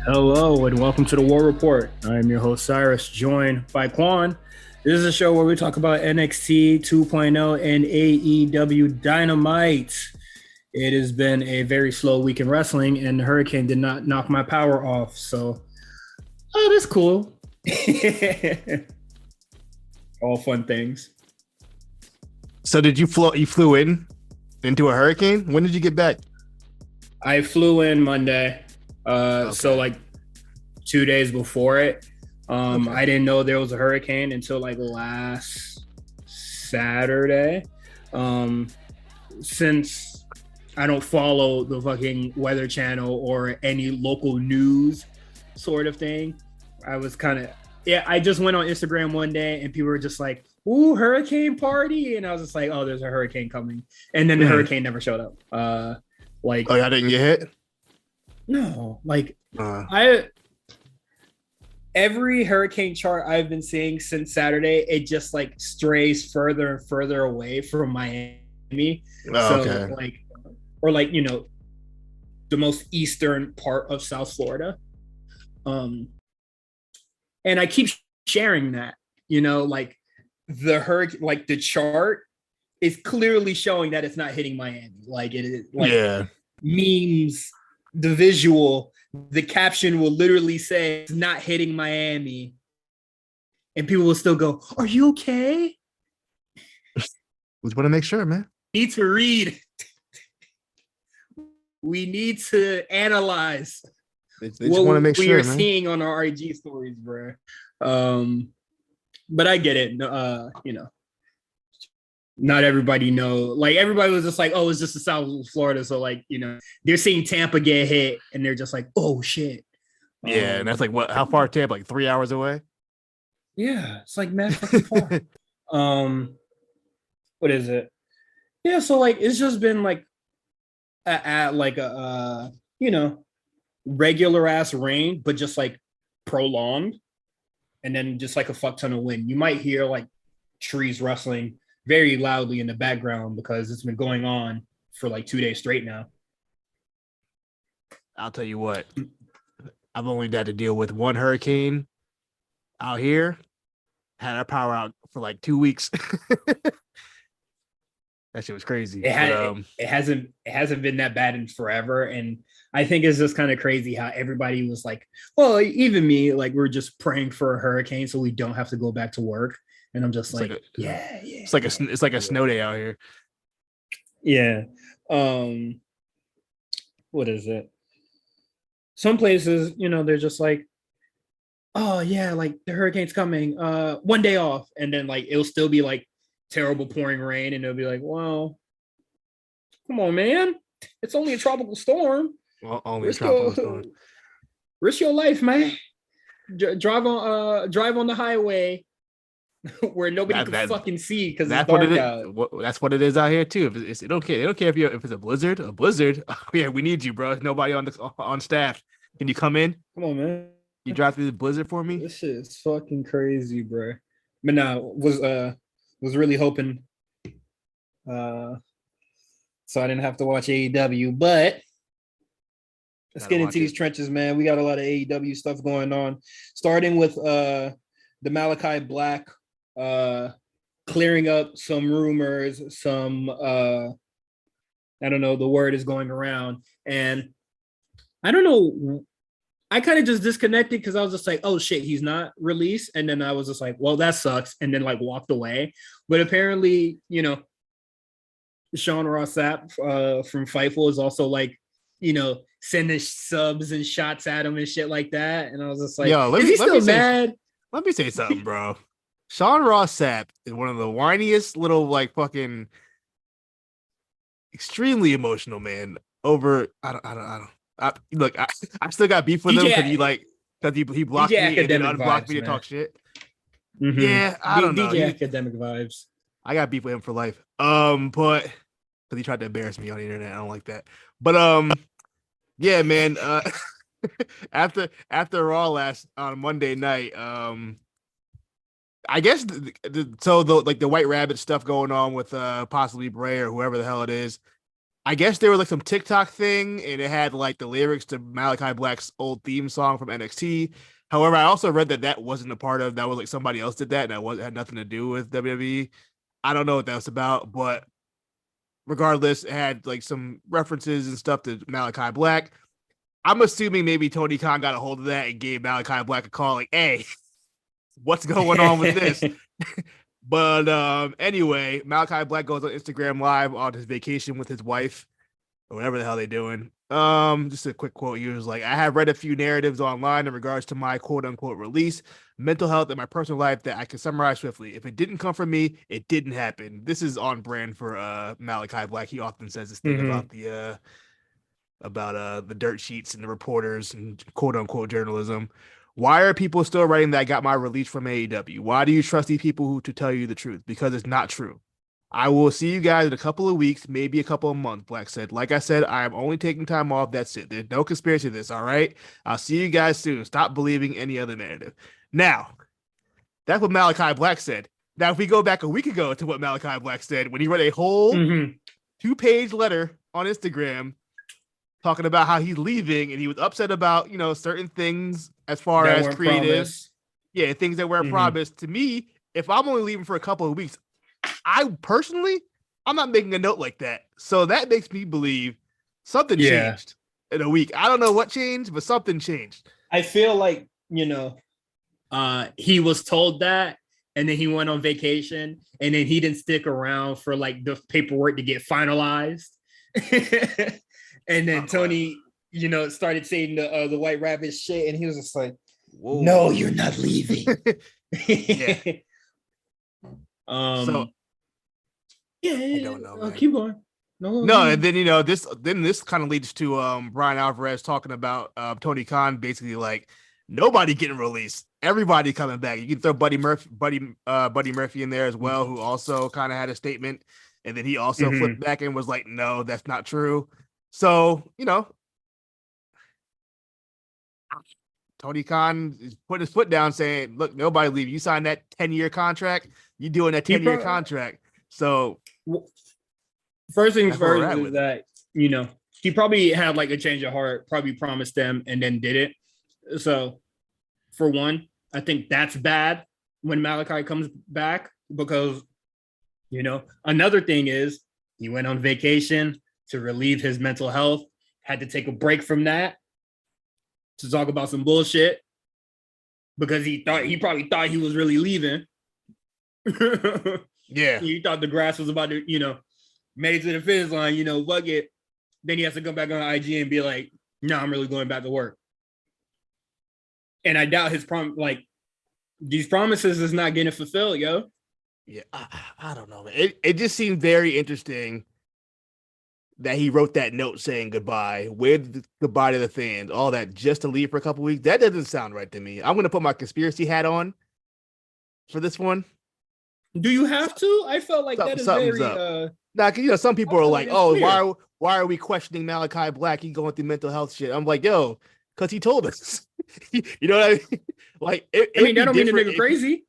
Hello and welcome to the War Report. I am your host Cyrus, joined by Quan. This is a show where we talk about NXT 2.0 and AEW Dynamite. It has been a very slow week in wrestling, and the Hurricane did not knock my power off. So, that's cool. All fun things. So, did you flew into a hurricane? When did you get back? I flew in Monday. Okay. So like 2 days before it. Okay. I didn't know there was a hurricane until like last Saturday. Since I don't follow the fucking Weather Channel or any local news sort of thing, I was I just went on Instagram one day and people were just like, "Ooh, hurricane party," and I was just like, "Oh, there's a hurricane coming," and then the hurricane never showed up. Like, I didn't get hit. No, like every hurricane chart I've been seeing since Saturday, it just like strays further and further away from Miami. Okay. The most eastern part of South Florida. And I keep sharing that, like the hurricane, like the chart is clearly showing that it's not hitting Miami. Like it is, like memes. The visual, the caption will literally say it's not hitting Miami, and people will still go, "Are you okay?" We want to make sure, man. Need to read. We need to analyze they just want to make sure we are seeing on our IG stories, bro. But I get it. Not everybody know. Like everybody was just like, "Oh, it's just the South Florida," so like they're seeing Tampa get hit, and they're just like, "Oh shit." Yeah, and that's like what? How far Tampa? Like 3 hours away. Yeah, it's like mad fucking far. What is it? Yeah, so like it's just been like at like a regular ass rain, but just like prolonged, and then just like a fuck ton of wind. You might hear like trees rustling very loudly in the background because it's been going on for like 2 days straight now. I'll tell you what, I've only had to deal with one hurricane out here. Had our power out for like 2 weeks. That shit was crazy. It hasn't been that bad in forever, and I think it's just kind of crazy how everybody was like, well, even me, like we're just praying for a hurricane so we don't have to go back to work. And I'm just like, it's like a snow day out here. Yeah. What is it? Some places, they're just like, oh yeah, like the hurricane's coming. 1 day off, and then like it'll still be like terrible pouring rain, and it'll be like, well, come on, man, it's only a tropical storm. Well, only a tropical storm. Risk your life, man. Drive on the highway where nobody can fucking see because it's dark out. That's what it is out here too. They don't care. They don't care if it's a blizzard. A blizzard. Oh, yeah, we need you, bro. Nobody on staff. Can you come in? Come on, man. You drive through the blizzard for me? This shit is fucking crazy, bro. But no, was really hoping so I didn't have to watch AEW, but let's get into these trenches, man. We got a lot of AEW stuff going on, starting with the Malachi Black clearing up some rumors, some I don't know, the word is going around, and I don't know, I kind of just disconnected because I was just like, oh shit, he's not released. And then I was just like, well, that sucks. And then like walked away. But apparently, Sean Ross Sapp from Fightful is also like, sending subs and shots at him and shit like that. And I was just like, is he still mad? Let me say something, bro. Sean Ross Sapp is one of the whiniest little like fucking extremely emotional man over. I don't. Look, I still got beef with him because he blocked me and then unblocked me to talk shit. Mm-hmm. Yeah, I don't know. DJ Academic vibes. I got beef with him for life. But because he tried to embarrass me on the internet, I don't like that. But yeah, man. After Raw last on Monday night, I guess the White Rabbit stuff going on with possibly Bray or whoever the hell it is. I guess there was like some TikTok thing, and it had like the lyrics to Malachi Black's old theme song from NXT. However, I also read that that wasn't a part of that. Was like somebody else did that, and had nothing to do with WWE. I don't know what that was about, but regardless, it had like some references and stuff to Malachi Black. I'm assuming maybe Tony Khan got a hold of that and gave Malachi Black a call, like, "Hey, what's going on with this?" But anyway, Malachi Black goes on Instagram Live on his vacation with his wife, or whatever the hell they're doing. Just a quick quote. He was like, "I have read a few narratives online in regards to my quote unquote release, mental health, and my personal life that I can summarize swiftly. If it didn't come from me, it didn't happen." This is on brand for Malachi Black. He often says this thing about the dirt sheets and the reporters and quote unquote journalism. Why are people still writing that I got my release from AEW? Why do you trust these people who to tell you the truth? Because it's not true. I will see you guys in a couple of weeks, maybe a couple of months, Black said. Like I said, I am only taking time off. That's it. There's no conspiracy to this, all right? I'll see you guys soon. Stop believing any other narrative. Now, that's what Malachi Black said. Now, if we go back a week ago to what Malachi Black said, when he wrote a whole 2-page letter on Instagram talking about how he's leaving and he was upset about, certain things as far as creative. Promised. Yeah, things that weren't promised. To me, if I'm only leaving for a couple of weeks, I'm not making a note like that. So that makes me believe something changed in a week. I don't know what changed, but something changed. I feel like, he was told that, and then he went on vacation, and then he didn't stick around for like the paperwork to get finalized. And then Tony, started saying the White Rabbit shit, and he was just like, "Whoa. No, you're not leaving." Yeah. I don't know. Keep going. No, and then this kind of leads to Brian Alvarez talking about Tony Khan basically like nobody getting released, everybody coming back. You can throw Buddy Murphy in there as well, who also kind of had a statement, and then he also flipped back and was like, "No, that's not true." So, Tony Khan is putting his foot down saying, "Look, nobody leave. You signed that 10-year contract. You doing that 10-year contract." So first things first is that, he probably had like a change of heart, probably promised them and then did it. So for one, I think that's bad when Malachi comes back because, another thing is he went on vacation to relieve his mental health, had to take a break from that to talk about some bullshit because he probably thought he was really leaving. Yeah. He thought the grass was about to, made it to the finish line, fuck it. Then he has to come back on IG and be like, "No, I'm really going back to work." And I doubt his these promises is not getting fulfilled, yo. Yeah, I don't know, man. It just seemed very interesting that he wrote that note saying goodbye, waved goodbye to the fans, all that, just to leave for a couple weeks. That doesn't sound right to me. I'm going to put my conspiracy hat on for this one. Do you have to? I felt like that is very... Nah, some people are like, "Oh, why are we questioning Malachi Black? He's going through mental health shit." I'm like, yo, because he told us. You know what I mean? Like, that don't mean the nigga crazy.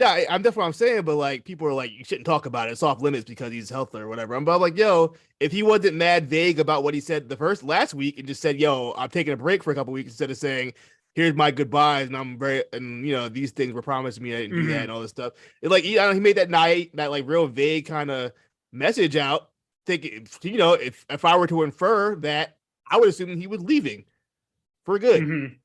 Yeah, that's what I'm saying, but like people are like, you shouldn't talk about it. It's off limits because he's healthy or whatever. I'm like, yo, if he wasn't mad vague about what he said last week and just said, "Yo, I'm taking a break for a couple weeks," instead of saying, "Here's my goodbyes," and these things were promised me, I didn't do that and all this stuff. It's like he made that like real vague kind of message out, thinking, if I were to infer that, I would assume he was leaving for good.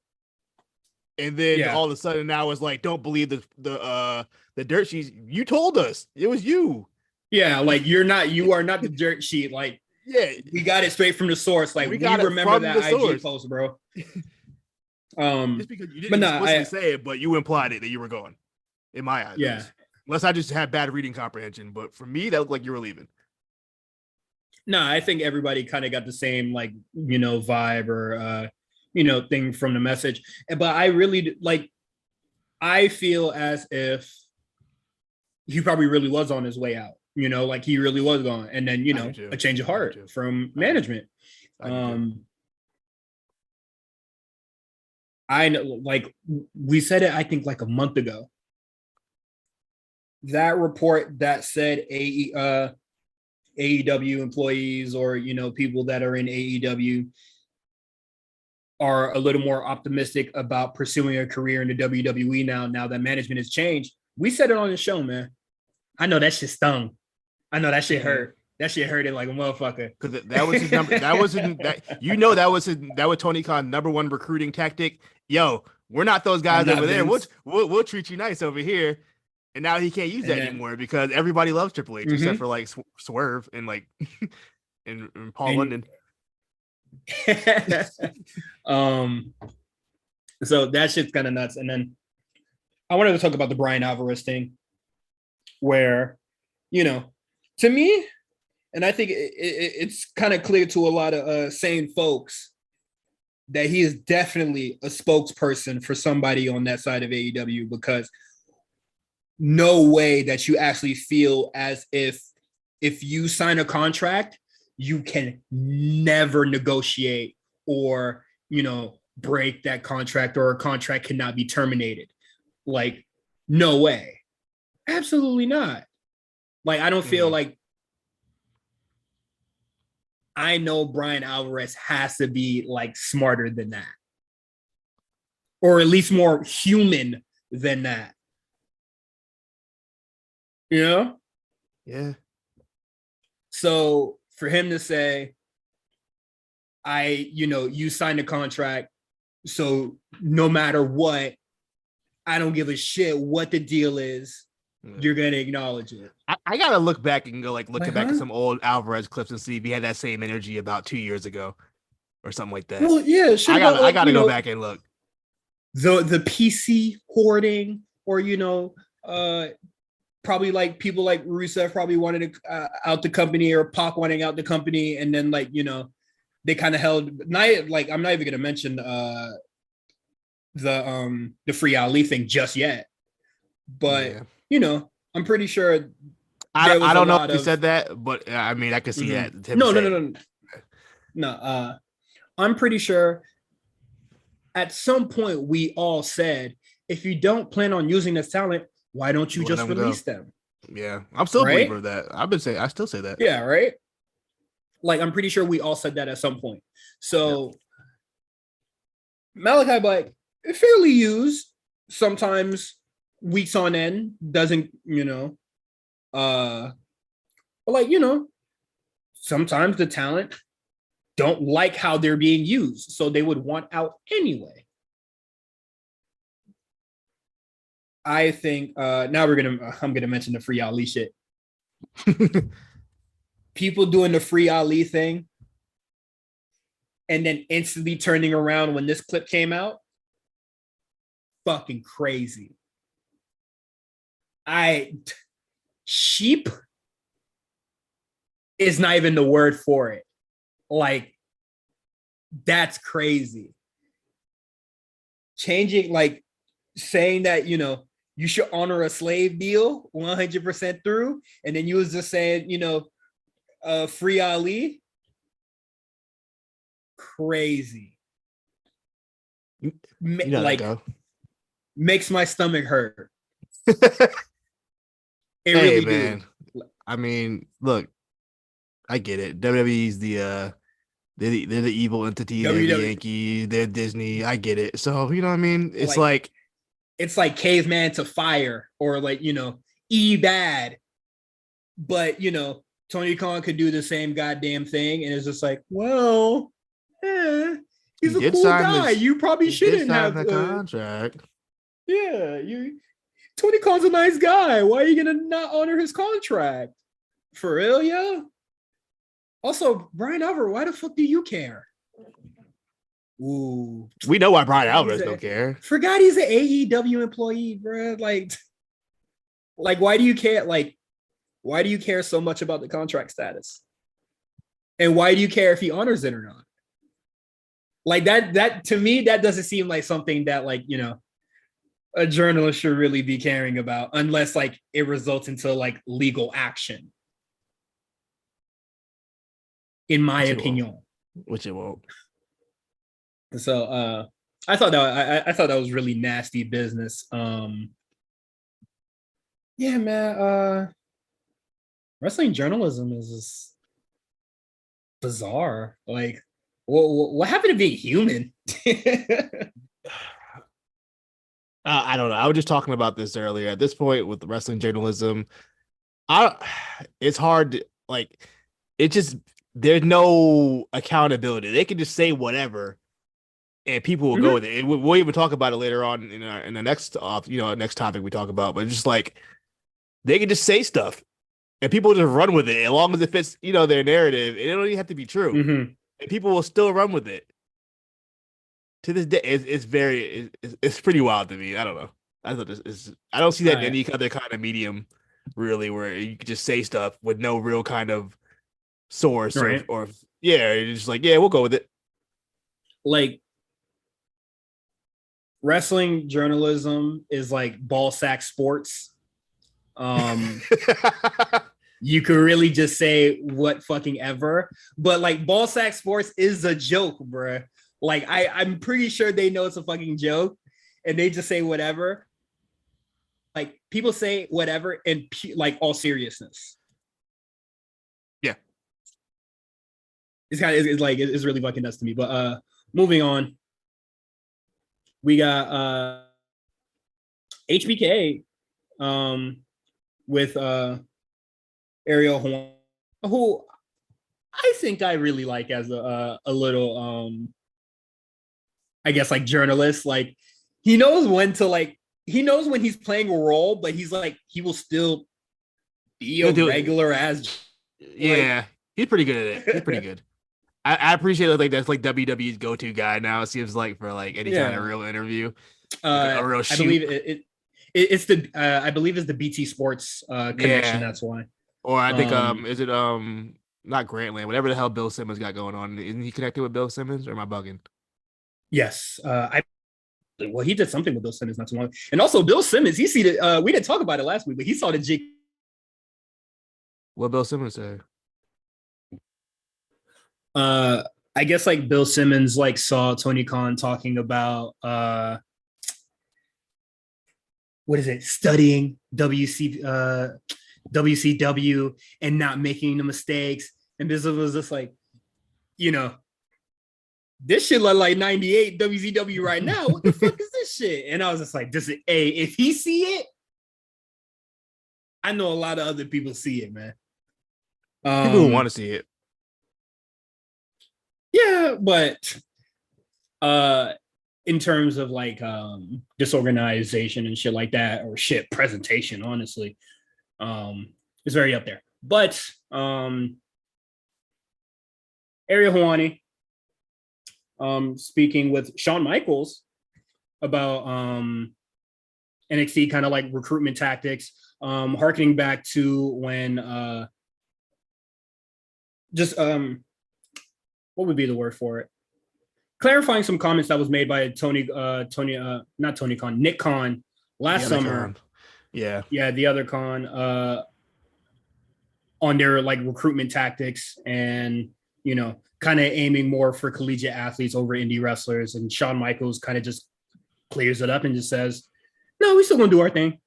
And then all of a sudden now it's like, don't believe the dirt sheets. You told us it was you. Yeah, like you are not the dirt sheet. Like, yeah, we got it straight from the source. Like, we remember that IG post, bro. Just because you didn't explicitly say it, but you implied it that you were going. In my eyes, yeah. Unless I just had bad reading comprehension, but for me, that looked like you were leaving. No, I think everybody kind of got the same vibe or thing from the message. But I really I feel as if he probably really was on his way out, like he really was gone. And then, a change of heart from management. I know, like we said it, I think like a month ago. That report that said AEW employees or, people that are in AEW are a little more optimistic about pursuing a career in the WWE now that management has changed. We said it on the show, man. I know that shit stung. I know that shit hurt. That shit hurted like a motherfucker. Because that was his number. That was that was Tony Khan's number one recruiting tactic. Yo, we're not those guys over there. We'll treat you nice over here. And now he can't use that anymore because everybody loves Triple H except for like Swerve and like and Paul London. So that shit's kind of nuts. And then I wanted to talk about the Brian Alvarez thing, where, to me, and I think it's kind of clear to a lot of sane folks that he is definitely a spokesperson for somebody on that side of AEW, because no way that you actually feel as if you sign a contract, you can never negotiate or, break that contract, or a contract cannot be terminated. Like, no way. Absolutely not. Like, I don't feel like, I know Brian Alvarez has to be like smarter than that, or at least more human than that. Yeah. So for him to say, you signed a contract, so no matter what, I don't give a shit what the deal is, you're going to acknowledge it. I got to look back and go looking back at some old Alvarez clips and see if he had that same energy about 2 years ago or something like that. Well, yeah. I got to go back and look. The PC hoarding, or, probably like people like Rusev probably wanted to out the company, or Pac wanting out the company. And then they kind of held, I'm not even going to mention the Free Ali thing just yet, but I'm pretty sure. I don't know if you said that, but I mean, I could see that. No. I'm pretty sure at some point we all said, if you don't plan on using this talent, why don't you just release them? Yeah, I'm still a believer of that. I still say that. Yeah, right. Like, I'm pretty sure we all said that at some point. So Malachi Black, fairly used, sometimes weeks on end, doesn't, but sometimes the talent don't like how they're being used, so they would want out anyway. I think I'm gonna mention the Free Ali shit. People doing the Free Ali thing and then instantly turning around when this clip came out, fucking crazy. Sheep is not even the word for it. Like, that's crazy. Changing, like, saying that, you should honor a slave deal 100% through, and then you was just saying, Free Ali. Crazy. Makes my stomach hurt. Hey, man. I mean, look, I get it. WWE's they're the evil entity. They're the Yankees. They're Disney. I get it. So, you know what I mean? It's like Caveman to Fire, or E-Bad. But, Tony Khan could do the same goddamn thing, and it's just like, well, he's a cool guy. You probably shouldn't have the contract. Yeah, Tony Khan's a nice guy. Why are you gonna not honor his contract? For real, yeah. Also, Brian Alvarez, why the fuck do you care? Ooh, we know why Brian Alvarez don't care. Forgot he's an AEW employee, bro. Like, why do you care? Like, why do you care so much about the contract status? And why do you care if he honors it or not? Like, that to me, that doesn't seem like something that, like, a journalist should really be caring about, unless it results into legal action. In my opinion, which it won't. So I thought that was really nasty business. Yeah, man. Wrestling journalism is just bizarre. Like, what happened to being human? I don't know. I was just talking about this earlier. At this point with the wrestling journalism, I it's hard to, like it just there's no accountability. They can just say whatever and people will go with it. And we'll even talk about it later on in the next next topic we talk about. But it's just like they can just say stuff and people just run with it as long as it fits, their narrative. It don't even have to be true. Mm-hmm. And people will still run with it. To this day, it's pretty wild to me. I don't know. I don't see that in any other kind of medium, really, where you can just say stuff with no real kind of source right. or yeah, you're just like, yeah, we'll go with it. Like wrestling journalism is like ball sack sports. You could really just say what fucking ever, but like ball sack sports is a joke, bruh. Like I'm pretty sure they know it's a fucking joke, and they just say whatever. Like people say whatever in like all seriousness. Yeah, it's really fucking nuts to me. But moving on, we got HBK with Ariel Horn, who I think I really like as a little I guess like journalist. Like he knows when he's playing a role, but he's like he will still be a regular as. Yeah, he's pretty good at it. He's pretty good. I appreciate it. Like that's like WWE's go-to guy now. It seems like for like any kind of real interview, a real shoot. I believe it's the I believe it's the BT Sports connection. That's why. Or I think is it not Grantland, whatever the hell Bill Simmons got going on. Isn't he connected with Bill Simmons, or am I bugging? Yes, he did something with Bill Simmons not too long. And also Bill Simmons, he see the we didn't talk about it last week, but he saw the Jake. What Bill Simmons say? I guess like Bill Simmons like saw Tony Khan talking about what is it, studying WCW and not making the mistakes. And this was just like, this shit look like 98 WCW right now. What the fuck is this shit? And I was just like, if he see it, I know a lot of other people see it, man. People who want to see it. Yeah, but in terms of like disorganization and shit like that, or shit presentation, honestly, it's very up there. But Ariel Helwani speaking with Shawn Michaels about NXT kind of like recruitment tactics, harkening back to when what would be the word for it? Clarifying some comments that was made by Nick Khan last summer. Khan. Yeah, the other Khan on their like recruitment tactics and kind of aiming more for collegiate athletes over indie wrestlers. And Shawn Michaels kind of just clears it up and just says, "No, we still gonna do our thing."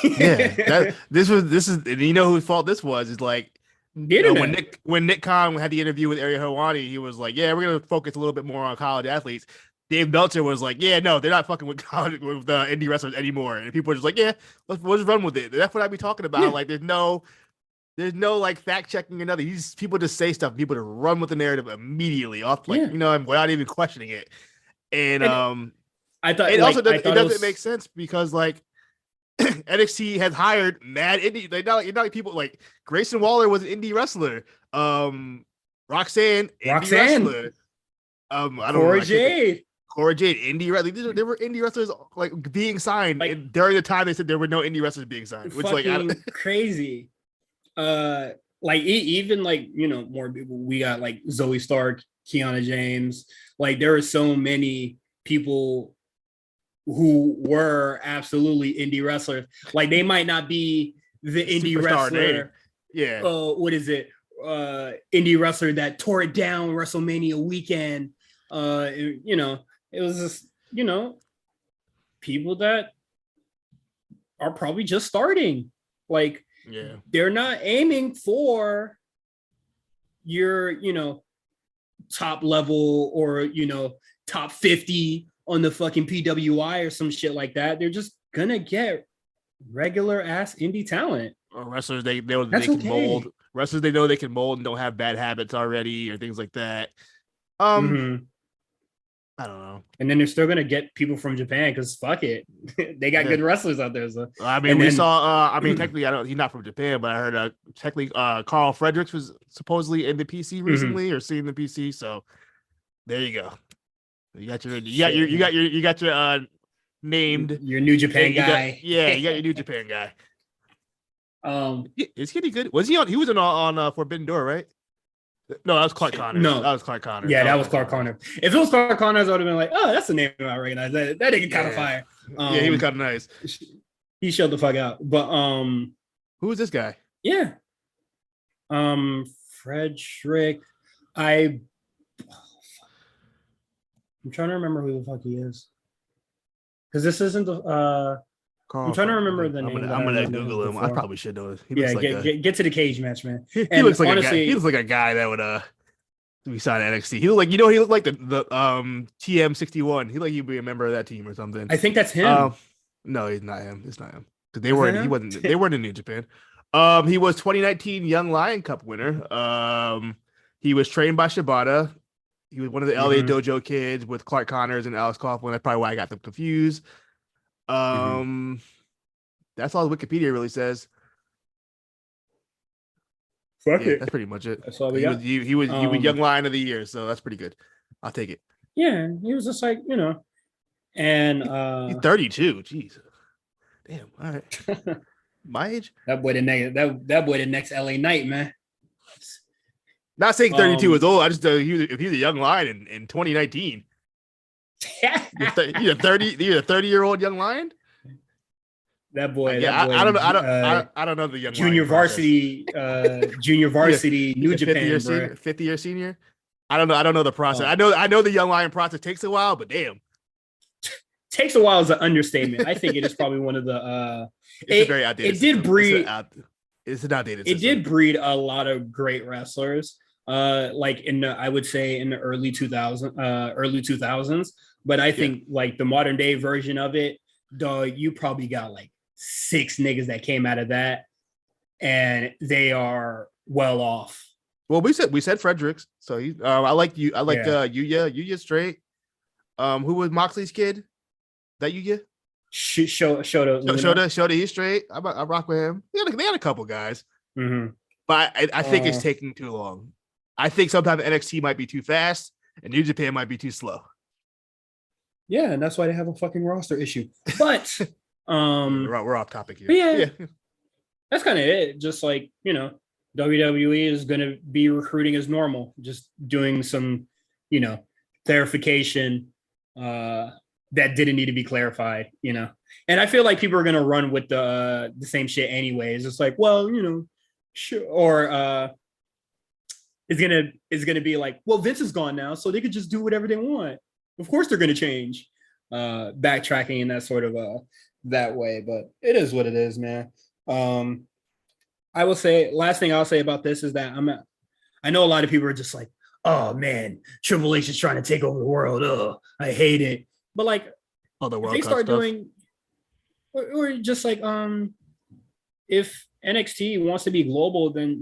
Yeah, this is whose fault this was is like. When Nick Khan had the interview with Ariel Helwani, he was like, "Yeah, we're gonna focus a little bit more on college athletes." Dave Meltzer was like, "Yeah, no, they're not fucking with college with indie wrestlers anymore." And people were just like, "Yeah, we'll just run with it." That's what I be talking about. Yeah. Like, there's no like fact checking or nothing. These people just say stuff. People to run with the narrative immediately off, like without even questioning it. And I thought it also doesn't make sense because like. NXT has hired mad indie. Like not like people like Grayson Waller was an indie wrestler. Roxanne wrestler. I don't Cora Jade, indie wrestler. There were indie wrestlers like being signed like, during the time they said there were no indie wrestlers being signed, which like crazy. Like even like more people. We got like Zoe Stark, Kiana James. Like there are so many people who were absolutely indie wrestlers. Like they might not be the indie wrestler. Yeah. What is it? Indie wrestler that tore it down WrestleMania weekend. It was just, people that are probably just starting. Like Yeah. They're not aiming for your, top level or, top 50 on the fucking PWI or some shit like that. They're just gonna get regular ass indie talent. Or wrestlers they know they can mold. Wrestlers they know they can mold and don't have bad habits already or things like that. I don't know. And then they're still gonna get people from Japan because fuck it, they got good wrestlers out there. So I mean, technically, he's not from Japan, but I heard technically Carl Fredericks was supposedly in the PC recently or seeing the PC. So there you go. You got your named your New Japan guy. You got your New Japan guy. Is he any good? Was he on? He was on Forbidden Door, right? No, that was Clark Connors. No, that was Clark Connors. Yeah, that was Clark Connors. If it was Clark Connors, I would have been like, "Oh, that's the name I recognize. That nigga kind of fire." Yeah, he was kind of nice. He showed the fuck out. But who is this guy? Yeah, Frederick. I'm trying to remember who the fuck he is, because this isn't the. I'm trying to remember the name. I'm gonna Google him. Before. I probably should know. Get to the cage match, man. He looks like honestly, a guy. He looks like a guy that would be signed to NXT. He looked like the TM61. He'd be a member of that team or something. I think that's him. No, he's not him. It's not him because they weren't. He wasn't. They weren't in New Japan. He was 2019 Young Lion Cup winner. He was trained by Shibata. He was one of the LA Dojo kids with Clark Connors and Alex Coughlin. That's probably why I got them confused. That's all Wikipedia really says. Fuck it. That's pretty much it. That's all we got. He was Young Lion of the Year, so that's pretty good. I'll take it. Yeah, he was just like, and he's 32. Jeez. Damn. All right. My age? That boy the next LA Knight, man. Not saying 32 is old. I just if he's a young lion in 2019. You're a 30-year-old young lion. That boy. I don't know the young junior varsity, junior varsity, New Japan, 50-year senior. I don't know the process. I know the young lion process takes a while, but damn, takes a while is an understatement. I think it is probably one of the. It's very outdated. It did breed. It's an outdated. It did breed a lot of great wrestlers. Like I would say in the early 2000s. But I think like the modern day version of it, dog, you probably got like 6 niggas that came out of that, and they are well off. Well, we said Fredericks, so he. I like you. I like Yuya. Yuya straight. Who was Moxley's kid? That Yuya? Shota. He's straight. I rock with him. They had a couple guys, but I think it's taking too long. I think sometimes NXT might be too fast, and New Japan might be too slow. Yeah, and that's why they have a fucking roster issue. But we're off topic here. Yeah, that's kind of it. Just like WWE is going to be recruiting as normal, just doing some clarification that didn't need to be clarified. And I feel like people are going to run with the same shit anyways. It's like, well, sure, or it's gonna be like, well, Vince is gone now, so they could just do whatever they want. Of course they're going to change, backtracking in that sort of that way, but it is what it is, man. I will say, last thing I'll say about this is that I know a lot of people are just like, oh man, Triple H is trying to take over the world. Oh, I hate it. But like, the world they start doing, or just like, if NXT wants to be global, then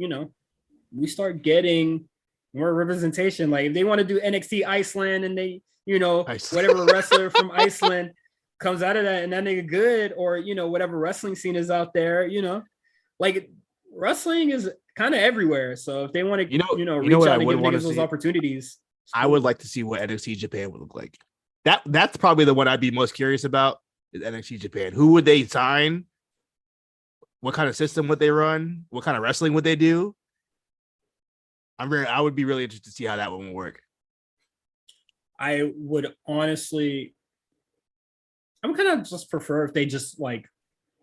we start getting more representation. Like if they want to do NXT Iceland and they whatever wrestler from Iceland comes out of that and that nigga good, or whatever wrestling scene is out there, like wrestling is kind of everywhere. So if they want to reach out and give niggas those opportunities, I would like to see what NXT Japan would look like. That's probably the one I'd be most curious about, is NXT Japan. Who would they sign? What kind of system would they run? What kind of wrestling would they do? I would be really interested to see how that one would work. I would honestly, I'm kind of just prefer if they just like,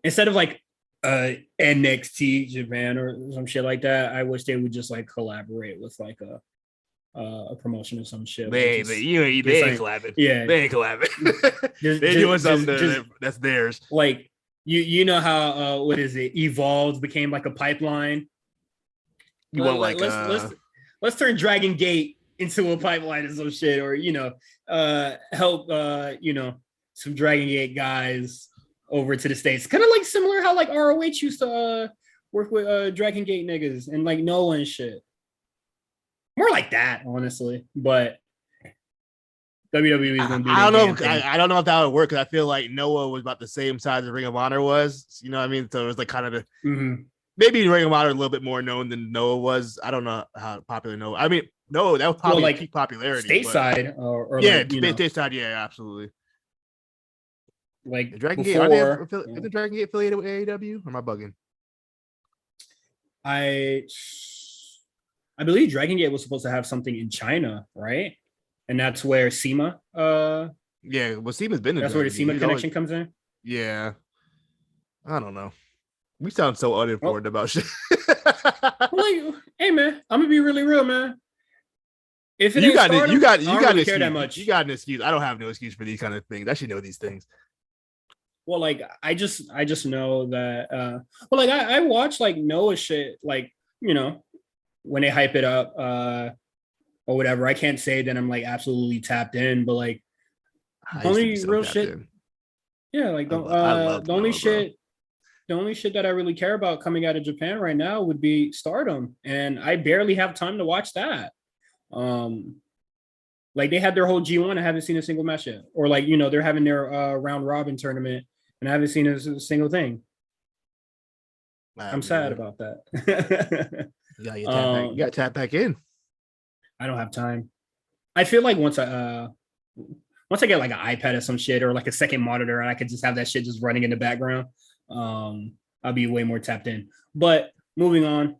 instead of like NXT Japan or some shit like that, I wish they would just like collaborate with like a promotion or some shit. They ain't collabing. Yeah, they ain't collabing. They're doing something that's theirs. Like you know how what is it? Evolved became like a pipeline. You want like let's turn Dragon Gate into a pipeline or some shit, or help some Dragon Gate guys over to the States. Kind of like similar how like ROH used to work with Dragon Gate niggas and like Noah and shit. More like that, honestly. But WWE is gonna do. I don't know. I don't know if that would work because I feel like Noah was about the same size as Ring of Honor was. You know what I mean? So it was like kind of the maybe Ring of Honor a little bit more known than Noah was. I don't know how popular Noah. I mean, no, that was probably like peak popularity. Stateside or yeah, stateside. Yeah, absolutely. Like Dragon Gate, is the Dragon Gate affiliated with AEW? Or am I bugging? I believe Dragon Gate was supposed to have something in China, right? And that's where SEMA. Yeah, well, SEMA's been. That's where the SEMA connection comes in. Yeah, I don't know. We sound so uninformed about shit. Like, hey man, I'm gonna be really real, man. If it you got Stardom, you got really an care excuse. that much. You got an excuse. I don't have no excuse for these kind of things. I should know these things. Well, like I just know that. Well, like I watch like Noah shit, like when they hype it up, or whatever. I can't say that I'm like absolutely tapped in, but like the only real shit. In. Yeah, like the only shit. The only shit that I really care about coming out of Japan right now would be Stardom, and I barely have time to watch that. Like they had their whole G1, I haven't seen a single match yet, or like they're having their round robin tournament, and I haven't seen a single thing. I'm sad about that. You got to tap back in. I don't have time. I feel like once I get like an iPad or some shit, or like a second monitor, and I could just have that shit just running in the background. I'll be way more tapped in. But moving on,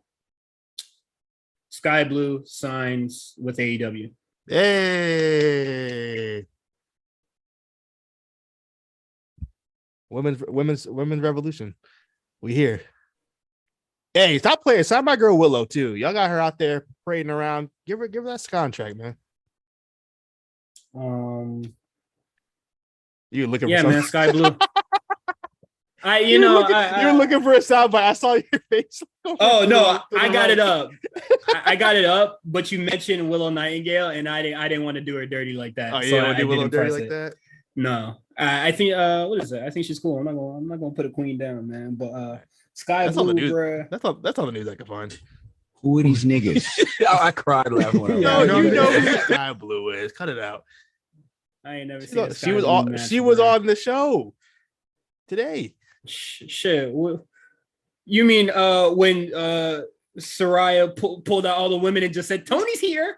Sky Blue signs with AEW. Hey, women's revolution. We here. Hey, stop playing. Sign my girl Willow too. Y'all got her out there parading around. Give her that contract, man. You looking? Yeah, for man. Sky Blue. You were looking for a soundbite. I saw your face. Oh no, I got it up. I got it up, but you mentioned Willow Nightingale, and I didn't want to do her dirty like that. Oh yeah, I do Willow dirty like that. No, I think what is that? I think she's cool. I'm not gonna put a queen down, man. But Sky Blue, bro. That's all the news I can find. Who are these niggas? I cried laughing. No, you know who Sky Blue is. Cut it out. I ain't never seen. She was on the show today. Shit. You mean when Saraya pulled out all the women and just said Tony's here,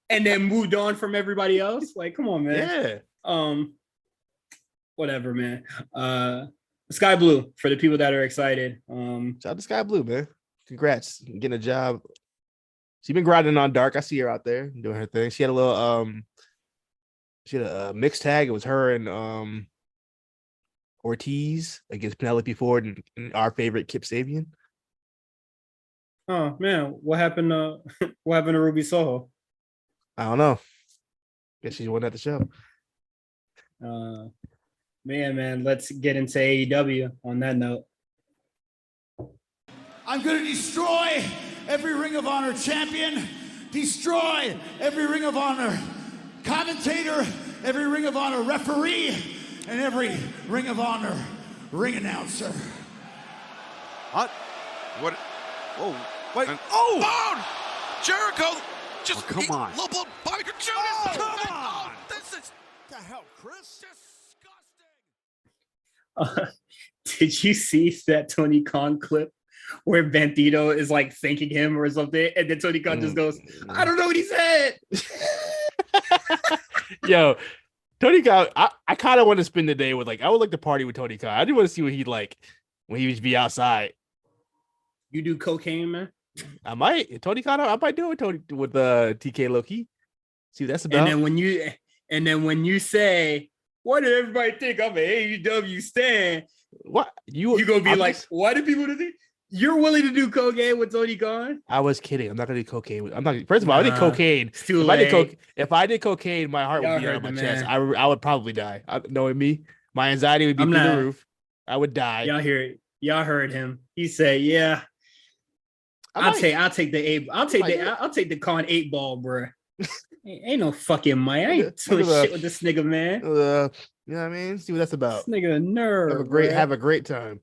and then moved on from everybody else? Like, come on, man. Yeah. Whatever, man. Sky Blue for the people that are excited. Shout out to Sky Blue, man. Congrats, getting a job. She's been grinding on Dark. I see her out there doing her thing. She had a little she had a mixed tag. It was her and Ortiz against Penelope Ford and our favorite Kip Sabian. Oh man, what happened to Ruby Soho? I don't know. Guess she won at the show. Man, let's get into AEW on that note. I'm gonna destroy every Ring of Honor champion, destroy every Ring of Honor commentator, every Ring of Honor referee, and every Ring of Honor ring announcer. What? Whoa. Wait. Oh! Jericho! Just come on. Bobby Judas! Oh, come on! This is... What the hell, Chris? Disgusting! Did you see that Tony Khan clip where Bandido is like thanking him or something, and then Tony Khan just goes, "I don't know what he said." Yo, Tony Khan, I kind of want to spend the day with I would like to party with Tony Khan. I do want to see what he'd like when he would be outside. You do cocaine, man? I might. Tony Khan, I might do it with TK Low-Key. See what that's about. And then when you say, "Why did everybody think I'm an AEW stan?" What you gonna be like, "Why do people think you're willing to do cocaine with Tony Khan?" I was kidding. I'm not gonna do cocaine. I'm not. First of all, I did cocaine. If I did cocaine, my heart would be out of my chest. I would probably die. Knowing me, my anxiety would be through the roof. I would die. Y'all heard him. He said, "Yeah, I'll take the con 8 ball, bro. Ain't no fucking money. I ain't doing shit with this nigga, man. You know what I mean? See what that's about. This nigga a nerd. Have a great time.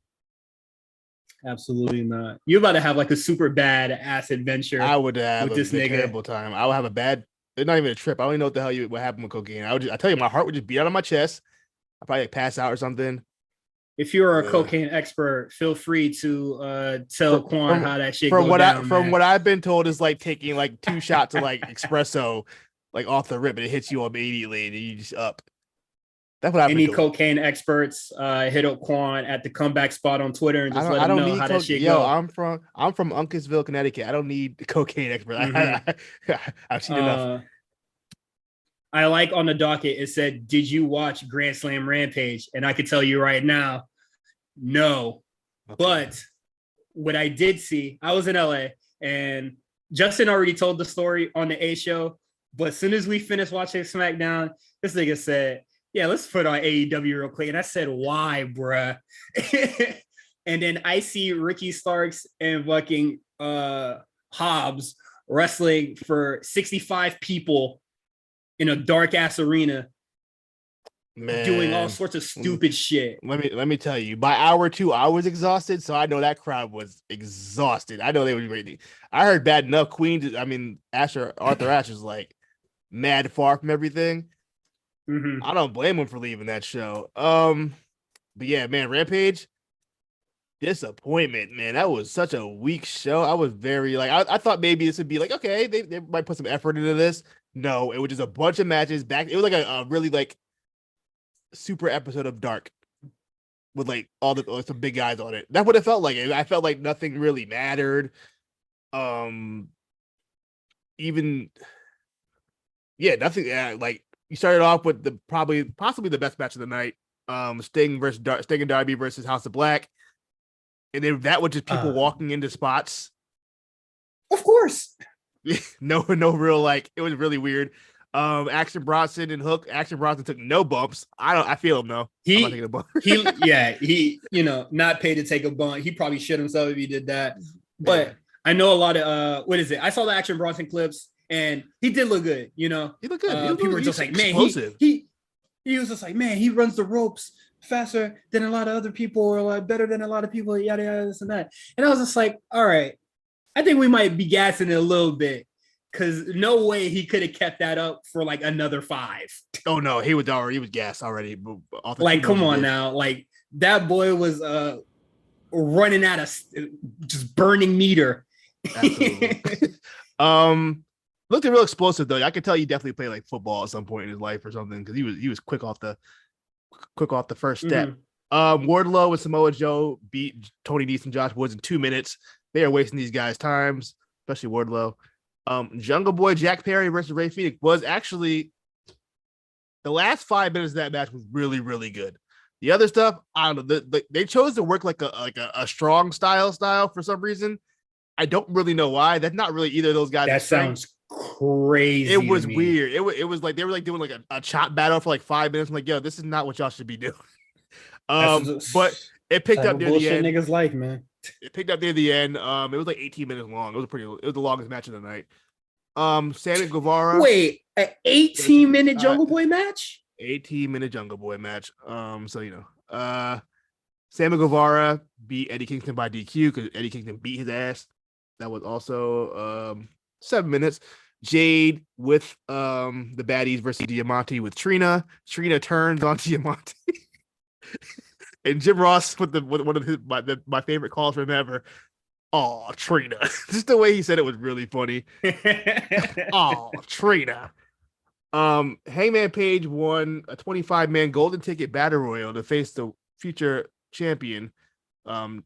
Absolutely not. You're about to have like a super bad ass adventure. I would have with this nigga. Terrible time. I would have a bad. It's not even a trip. I don't even know what the hell what happened with cocaine. I tell you, my heart would just beat out of my chest. I'd probably like pass out or something. If you're a cocaine expert, feel free to tell Quan how that shit goes down. From what I've been told, is like taking like 2 shots of like espresso, like off the rip, and it hits you immediately, and you just up. That's what I've been told. Cocaine experts hit up Quan at the comeback spot on Twitter and just let him know how that shit goes. I'm from Uncasville, Connecticut. I don't need cocaine experts. Mm-hmm. I've seen enough. I like on the docket, it said, "Did you watch Grand Slam Rampage?" And I could tell you right now, no. Okay. But what I did see, I was in LA and Justin already told the story on the A show. But as soon as we finished watching SmackDown, this nigga said, "Yeah, let's put on AEW real quick." And I said, "Why, bruh?" And then I see Ricky Starks and fucking Hobbs wrestling for 65 people in a dark ass arena, man, doing all sorts of stupid shit. Let me tell you, by hour 2, I was exhausted, so I know that crowd was exhausted. I know they were ready. I heard bad enough. Arthur Ashe is like mad far from everything. Mm-hmm. I don't blame him for leaving that show. But yeah, man, Rampage, disappointment, man. That was such a weak show. I was very I thought maybe this would be like, okay, they might put some effort into this. No, it was just a bunch of matches back. It was like a really like super episode of Dark with like some big guys on it. That's what it felt like. I felt like nothing really mattered. Nothing. Yeah, like you started off with possibly the best match of the night. Sting and Darby versus House of Black, and then that was just people walking into spots. Of course. no real it was really weird. Action Bronson and Hook. Action Bronson took no bumps. I feel him though. I'm not taking a bump. he not paid to take a bump. He probably shit himself if he did that. But yeah. I know a lot of what is it? I saw the Action Bronson clips and he did look good. He looked good. People were just like, man, he was just like, man, he runs the ropes faster than a lot of other people, or like better than a lot of people. Yada yada, this and that. And I was just like, all right. I think we might be gassing it a little bit because no way he could have kept that up for like another 5. Oh no, he was gassed already. Like, come on now, like that boy was running at us, just burning meter. Absolutely. Looked real explosive though. I could tell he definitely played like football at some point in his life or something because he was quick off the first step. Mm-hmm. Wardlow and Samoa Joe beat Tony Nese and Josh Woods in 2 minutes. They are wasting these guys' times, especially Wardlow. Jungle Boy Jack Perry versus Ray Phoenix was actually the last 5 minutes of that match was really, really good. The other stuff, I don't know. They chose to work like a strong style for some reason. I don't really know why. That's not really either of those guys. That sounds crazy. It was weird. It was like they were like doing like a chop battle for like 5 minutes. I'm like, yo, this is not what y'all should be doing. But it picked up near the end. Niggas like, man. It picked up near the end. It was like 18 minutes long. It was the longest match of the night. Sammy Guevara. Wait, an 18-minute Jungle Boy match? 18-minute Jungle Boy match. Sammy Guevara beat Eddie Kingston by DQ because Eddie Kingston beat his ass. That was also 7 minutes. Jade with the baddies versus Diamante with Trina. Trina turns on Diamante. And Jim Ross with one of my favorite calls from him ever. Oh, Trina. Just the way he said it was really funny. Oh, Trina. Hangman Page won a 25-man golden ticket battle royal to face the future champion, John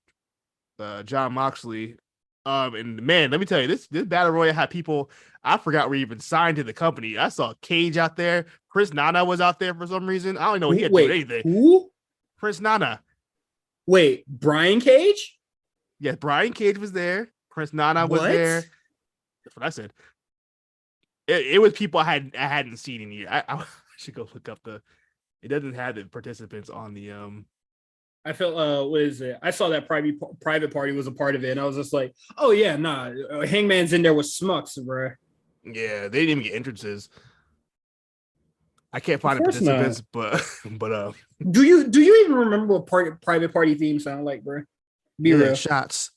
Moxley. And man, let me tell you, this battle royal had people I forgot were even signed to the company. I saw Cage out there. Chris Nana was out there for some reason. I don't know. He had to do anything. Who? Prince Nana. Wait, Brian Cage? Yeah, Brian Cage was there. Prince Nana was there. That's what I said. It was people I hadn't seen in years. I should go look up it doesn't have the participants on the I felt what is it? I saw that private party was a part of it, and I was just like, oh yeah, nah, Hangman's in there with Smucks, bro. Yeah, they didn't even get entrances. I can't find the course participants, but Do you even remember what private party theme sound like, bro? Be yeah, real. shots.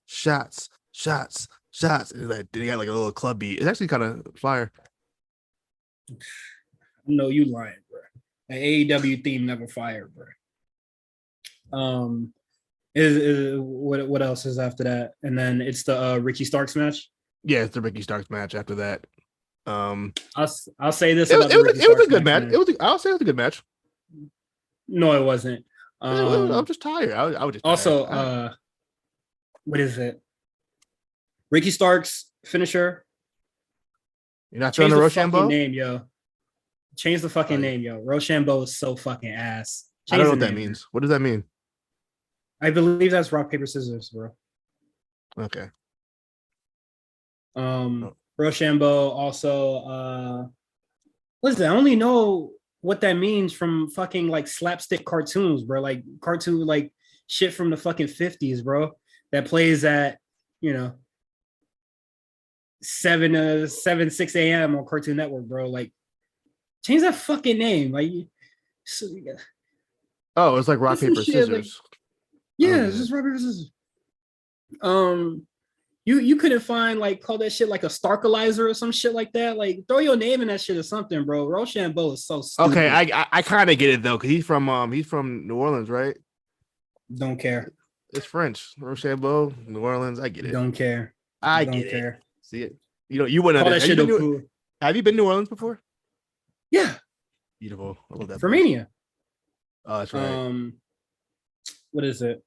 And like, they got like a little club beat. It's actually kind of fire. No, you lying, bro. An AEW theme never fired, bro. Is what else is after that? And then it's the Ricky Starks match. Yeah, it's the Ricky Starks match after that. I'll say this. It was a good match. Man. I'll say it was a good match. No, it wasn't. I'm just tired. I was just also tired. What is it? Ricky Starks finisher. You're not throwing the Rochambeau name, yo. Change the fucking name, yo. Rochambeau is so fucking ass. I don't know what that means. What does that mean? I believe that's rock paper scissors, bro. Okay. Rochambeau also what is that? I only know what that means from fucking like slapstick cartoons, bro. Like cartoon like shit from the fucking 50s, bro. That plays at 6 a.m. on Cartoon Network, bro. Like change that fucking name. Like oh, it's like rock, paper, scissors. Like, yeah, it's just rock, paper, scissors. You couldn't find like call that shit like a Starkalizer or some shit like that. Like throw your name in that shit or something, bro. Rochambeau is so stupid. Okay, I kind of get it though, because he's from New Orleans, right? Don't care. It's French. Rochambeau, New Orleans. I get it. Don't care. I don't get care. it. See it. You wouldn't call that shit cool. Have you been to New Orleans before? Yeah. Beautiful. I love that. For Mania. Oh, that's right. What is it?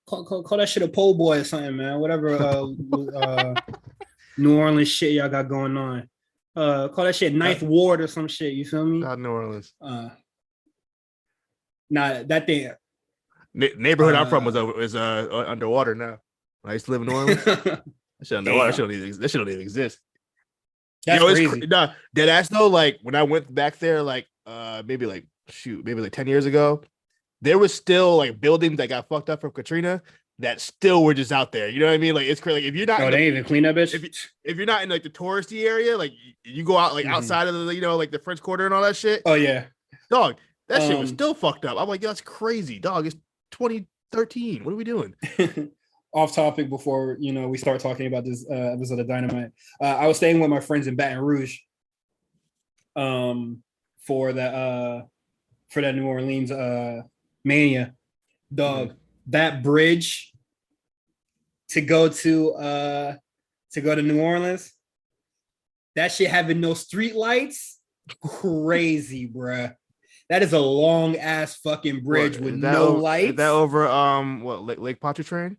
Call that shit a pole boy or something, man. Whatever New Orleans shit y'all got going on. Call that shit Ninth Ward or some shit. You feel me? Not New Orleans. Nah, that thing. Neighborhood I'm from is underwater now. When I used to live in New Orleans. That shit underwater. That shit don't even exist. That's crazy. Dead ass though. Like when I went back there, like maybe like 10 years ago, there was still like buildings that got fucked up from Katrina that still were just out there. You know what I mean? Like it's crazy. Like if you're not, they ain't even clean that bitch. If you're not in like the touristy area, like you go out like outside of the like the French Quarter and all that shit. Oh yeah, dog. That shit was still fucked up. I'm like, that's crazy, dog. It's 2013. What are we doing? Off topic before we start talking about this episode of Dynamite. I was staying with my friends in Baton Rouge. For that New Orleans Mania, dog. That bridge to go to New Orleans, that shit having no street lights, crazy, bruh. That is a long ass fucking bridge with no lights. Is that over Lake Pontchartrain?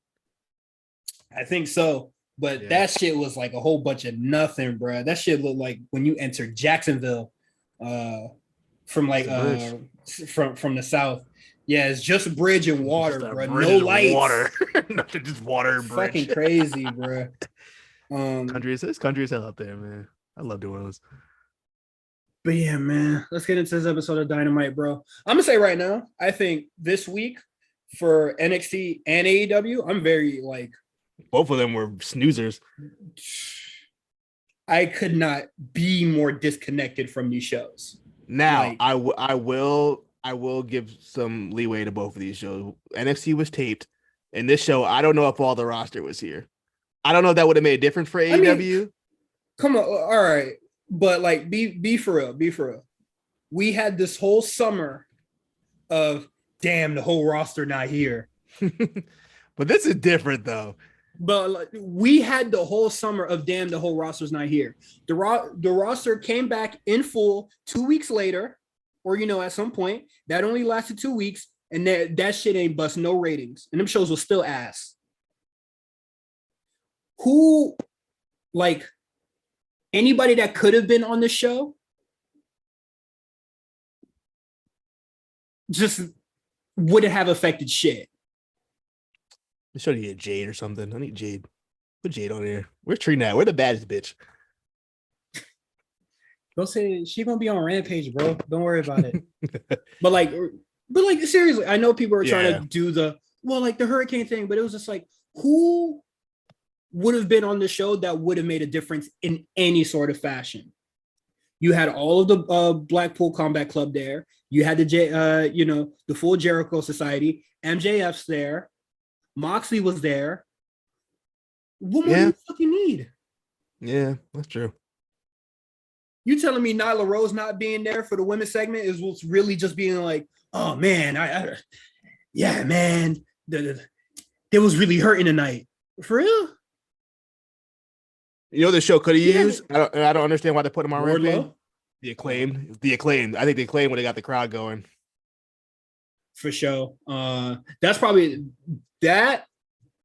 I think so. But that shit was like a whole bunch of nothing, bruh. That shit looked like when you enter Jacksonville from like from the south. Yeah, it's just a bridge and water, bro. No lights. Water. Nothing, just water and bridge. Fucking crazy, bro. Country is hell out there, man. I love New Orleans. But yeah, man, let's get into this episode of Dynamite, bro. I'm gonna say right now, I think this week for NXT and AEW, I'm very like both of them were snoozers. I could not be more disconnected from these shows. Now, like, I will give some leeway to both of these shows. NXT was taped, and this show, I don't know if all the roster was here. I don't know if that would have made a difference for AEW. I mean, come on, all right, but like, be for real, be for real. We had this whole summer of damn, the whole roster not here. But this is different though. But like, we had the whole summer of damn, the whole roster's not here. The roster came back in full 2 weeks later, or at some point. That only lasted 2 weeks, and that shit ain't bust no ratings, and them shows were still ass. Who, like, anybody that could have been on the show just wouldn't have affected shit. I should need Jade or something. I need Jade. Put Jade on here. Where's Trina at? We're the baddest bitch. Don't say she gonna be on Rampage, bro. Don't worry about it. But like, But like seriously, I know people are trying Yeah. to do the hurricane thing, but it was just like, who would have been on the show that would have made a difference in any sort of fashion? You had all of the Blackpool Combat Club there. You had the the full Jericho Society. MJF's there. Moxley was there. What more do you fucking need? Yeah, that's true. You telling me Nyla Rose not being there for the women's segment is what's really just being like, oh man, man, they was really hurting tonight. For real? You know the show could have used? I don't understand why they put him on Rampage. Wardlow? The Acclaimed. I think the Acclaimed when they got the crowd going. For sure. That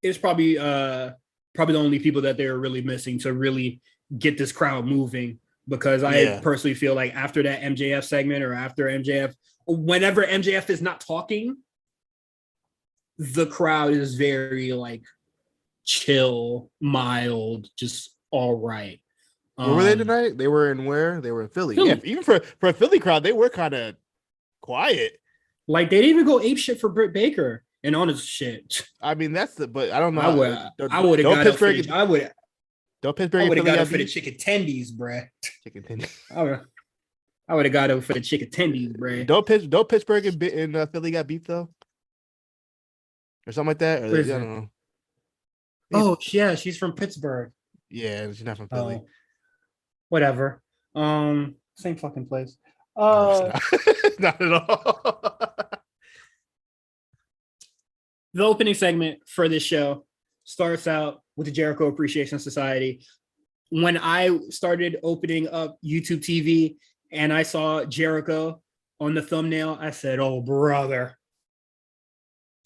is probably the only people that they're really missing to really get this crowd moving. Because I personally feel like after that MJF segment or after MJF, whenever MJF is not talking, the crowd is very like chill, mild, just all right. Where were they tonight? They were in where? They were in Philly. Philly. Yeah, even for a Philly crowd, they were kind of quiet. Like they didn't even go ape shit for Britt Baker and on his shit. I mean, but I don't know. I would have got up for the, I would have got up for the chicken tendies, bruh. Chicken tendies. I would have got up for the chicken tendies, bruh. Don't Pittsburgh and Philly got beef though, or something like that. Or I don't know. Oh yeah, she's from Pittsburgh. Yeah, she's not from Philly. Whatever. Same fucking place. No, not at all. The opening segment for this show starts out with the Jericho Appreciation Society. When I started opening up YouTube TV and I saw Jericho on the thumbnail, I said, "Oh, brother."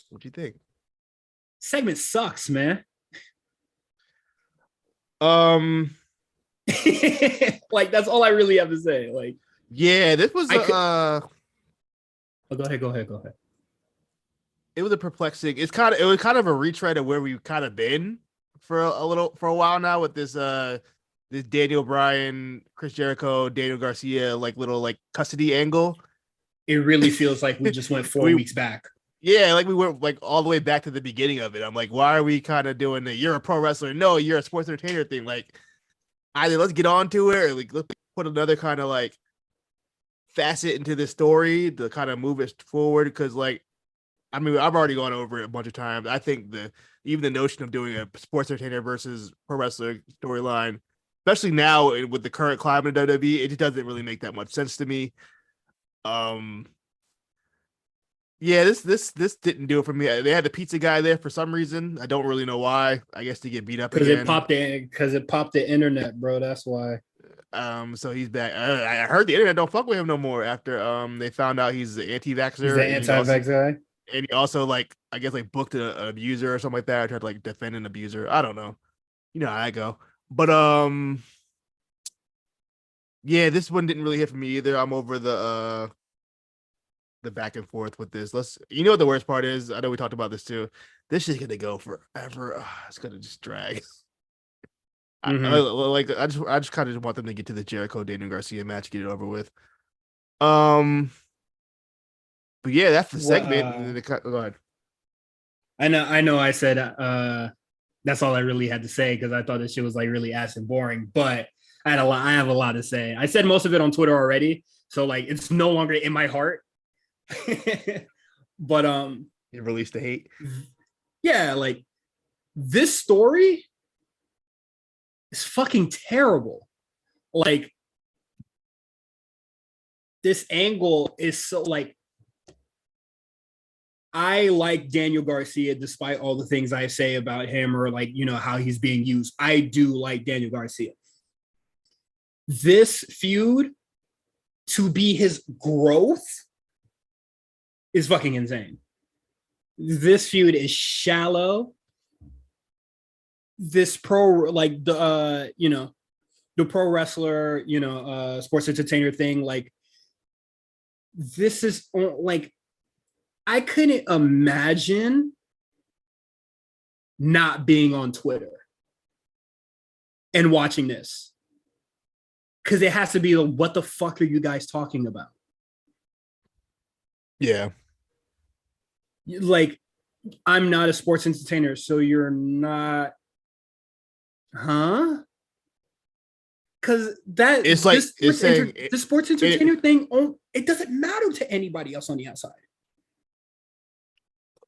What do you think? Segment sucks, man. Like that's all I really have to say. Like, yeah, this was go ahead. It was a perplexing. It was kind of a retread of where we've kind of been for a while now with this Daniel Bryan, Chris Jericho, Daniel Garcia little custody angle. It really feels like we just went 4 weeks back. Yeah, like we went all the way back to the beginning of it. I'm like, why are we kind of doing the you're a pro wrestler? No, you're a sports entertainer thing. Like, either let's get on to it or let's put another kind of facet into this story to kind of move it forward. Because I mean, I've already gone over it a bunch of times. I think even the notion of doing a sports entertainer versus pro wrestler storyline, especially now with the current climate of WWE, it just doesn't really make that much sense to me. Yeah, this didn't do it for me. They had the pizza guy there for some reason. I don't really know why. I guess to get beat up again. Because it popped the internet, bro. That's why. So he's back. I heard the internet don't fuck with him no more after they found out he's the anti-vaxxer. He's the anti-vax guy. And he also I guess booked an abuser or something like that. I tried to defend an abuser. I don't know. You know how I go. But yeah, this one didn't really hit for me either. I'm over the back and forth with this. You know what the worst part is? I know we talked about this too. This is gonna go forever. It's gonna just drag. Mm-hmm. I just kind of want them to get to the Jericho Daniel Garcia match, get it over with. But yeah, that's the segment. Go ahead. I know. I said that's all I really had to say because I thought this shit was really ass and boring. But I have a lot to say. I said most of it on Twitter already, so it's no longer in my heart. But you released the hate. Yeah, this story is fucking terrible. This angle is so I like Daniel Garcia despite all the things I say about him or how he's being used. I do like Daniel Garcia. This feud to be his growth is fucking insane. This feud is shallow. This the pro wrestler, sports entertainer thing, this is I couldn't imagine not being on Twitter and watching this. Because it has to be what the fuck are you guys talking about? Yeah. Like, I'm not a sports entertainer, so you're not, huh? Because that It's like it's saying the sports entertainer thing, it doesn't matter to anybody else on the outside.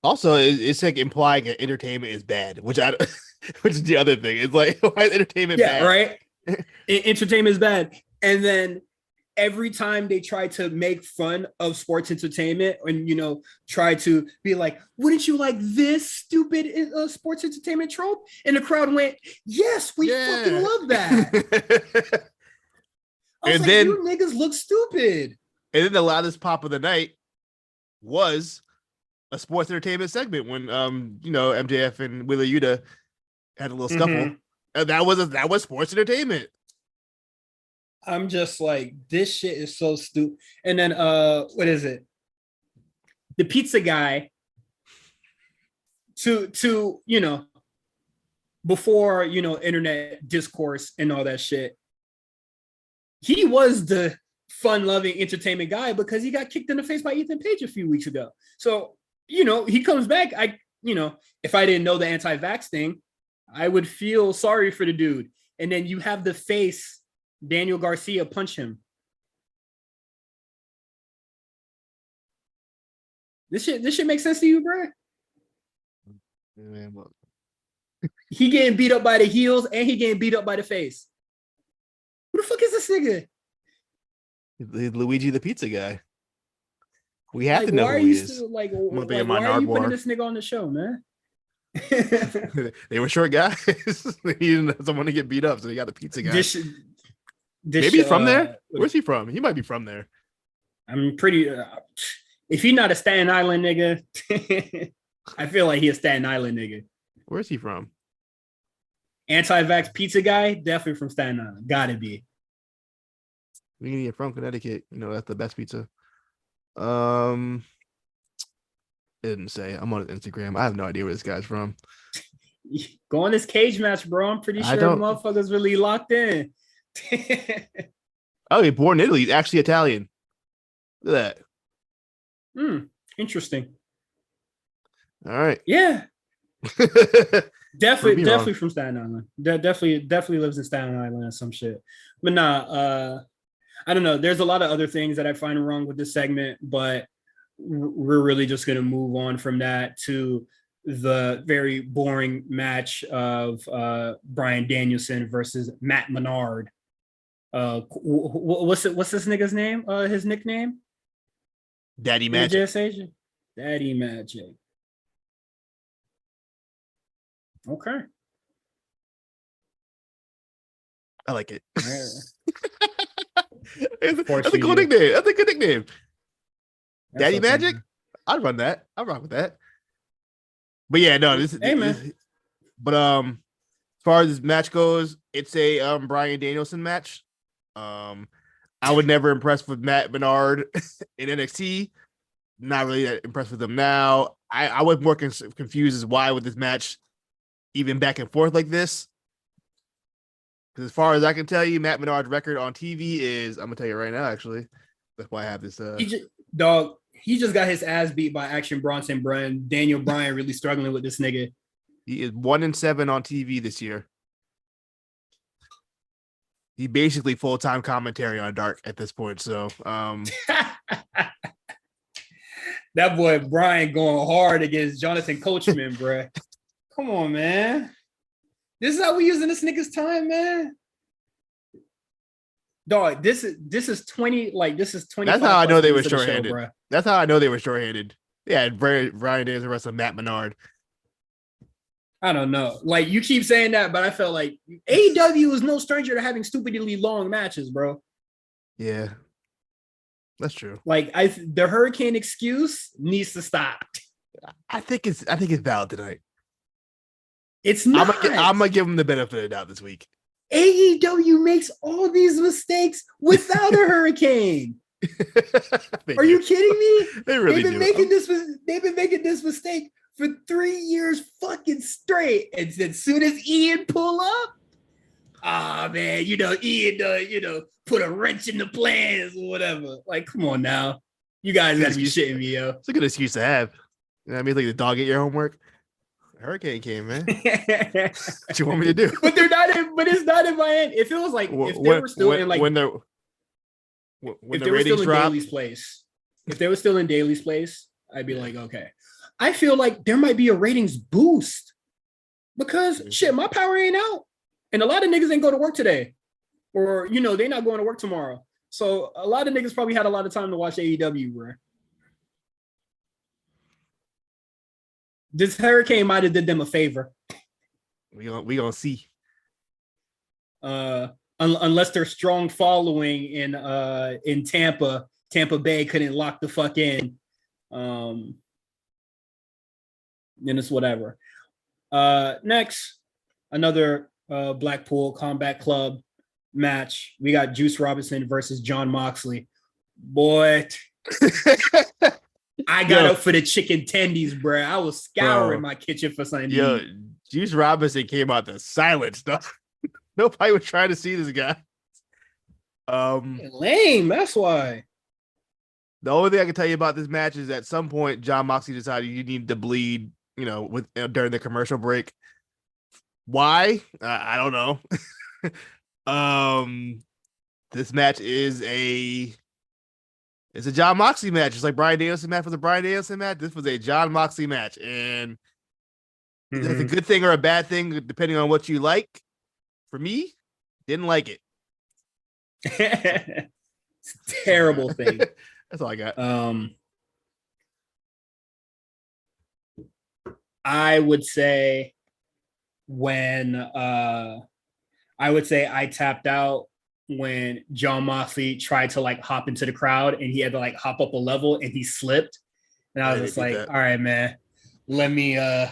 Also, it's like implying that entertainment is bad, which is the other thing. It's like, why is entertainment bad? Yeah, right. Entertainment is bad, and then every time they try to make fun of sports entertainment and try to be like, wouldn't you like this stupid sports entertainment trope? And the crowd went, yes, we fucking love that. And like, then you niggas look stupid. And then the loudest pop of the night was a sports entertainment segment when MJF and Wheeler Yuta had a little scuffle. And that was sports entertainment. I'm just like, this shit is so stupid. And then what is it? The pizza guy to before internet discourse and all that shit. He was the fun-loving entertainment guy because he got kicked in the face by Ethan Page a few weeks ago. So, he comes back. If I didn't know the anti-vax thing, I would feel sorry for the dude. And then you have the face Daniel Garcia punch him. This shit makes sense to you, bro? Man, look. He getting beat up by the heels and he getting beat up by the face. Who the fuck is this nigga? He's Luigi the pizza guy. We have to know who he is. Why are you putting this nigga on the show, man? They were short guys. They needed someone to get beat up, so they got the pizza guy. Maybe he's from there. Where's he from? He might be from there. I'm pretty. If he's not a Staten Island nigga, I feel like he's a Staten Island nigga. Where's he from? Anti-vax pizza guy, definitely from Staten Island. Gotta be. We from Connecticut. That's the best pizza. It didn't say. I'm on his Instagram. I have no idea where this guy's from. Go on this cage match, bro. I'm pretty sure motherfuckers really locked in. Oh, he's born in Italy. He's actually Italian. Look at that. Interesting. All right. Yeah. definitely from Staten Island. Definitely lives in Staten Island or some shit. But nah, I don't know. There's a lot of other things that I find wrong with this segment, but we're really just going to move on from that to the very boring match of Bryan Danielson versus Matt Menard. What's this nigga's name? His nickname? Daddy Magic. Daddy Magic. Okay. I like it. That's a cool nickname. That's a good nickname. Daddy Magic? I'd run that. I'd rock with that. But yeah, no, this is but as far as this match goes, it's a Bryan Danielson match. I would never impressed with Matt Menard in NXT. Not really that impressed with him now. I was more confused as why with this match even back and forth like this. Because as far as I can tell you, Matt Menard's record on TV is, I'm gonna tell you right now, actually. That's why I have this. He just got his ass beat by Action Bronson Brand. Daniel Bryan really struggling with this nigga. He is 1-7 on TV this year. He basically full-time commentary on Dark at this point. So that boy Bryan going hard against Jonathan Coachman, bruh. Come on, man. This is how we using this nigga's time, man. Dog, this is 20. That's how I know they were shorthanded. That's how I know they were shorthanded. Yeah, Bryan Danielson versus Matt Menard. I don't know. Like, you keep saying that, but I felt like AEW is no stranger to having stupidly long matches, bro. Yeah, that's true. Like, the Hurricane excuse needs to stop. I think it's valid tonight. It's not. I'm gonna give him the benefit of the doubt this week. AEW makes all these mistakes without a Hurricane. Are you kidding me? They really do. They've been making this mistake for 3 years fucking straight. And as soon as Ian pull up, man, Ian put a wrench in the plans or whatever. Like, come on now. You guys gotta be shitting me, yo. It's a good excuse to have. You know what I mean? Like the dog ate your homework. Hurricane came, man. What you want me to do? But they're not in. But it's not in Miami. If it was like if they were still in like when if the they were still in drop, Daly's place, if they were still in Daly's place, I'd be like, okay. I feel like there might be a ratings boost because shit, my power ain't out, and a lot of niggas ain't go to work today, or they're not going to work tomorrow. So a lot of niggas probably had a lot of time to watch AEW, bro. This hurricane might have did them a favor. We gonna see. Unless their strong following in Tampa Bay couldn't lock the fuck in. Then it's whatever. Next, another Blackpool Combat Club match. We got Juice Robinson versus Jon Moxley. Boy, I got up for the chicken tendies, bro. I was scouring my kitchen for something. Yo, Juice Robinson came out the silent stuff. Nobody was trying to see this guy. Lame. That's why. The only thing I can tell you about this match is at some point Jon Moxley decided you need to bleed, during the commercial break. Why? I don't know. This match is a Jon Moxley match. It's like Bryan Danielson match was a Bryan Danielson match. This was a Jon Moxley match, and that's a good thing or a bad thing depending on what you like. For me, didn't like it. It's a terrible thing. That's all I got. I would say I tapped out when Jon Moxley tried to like hop into the crowd and he had to like hop up a level and he slipped. And I was just like, all right, man, let me go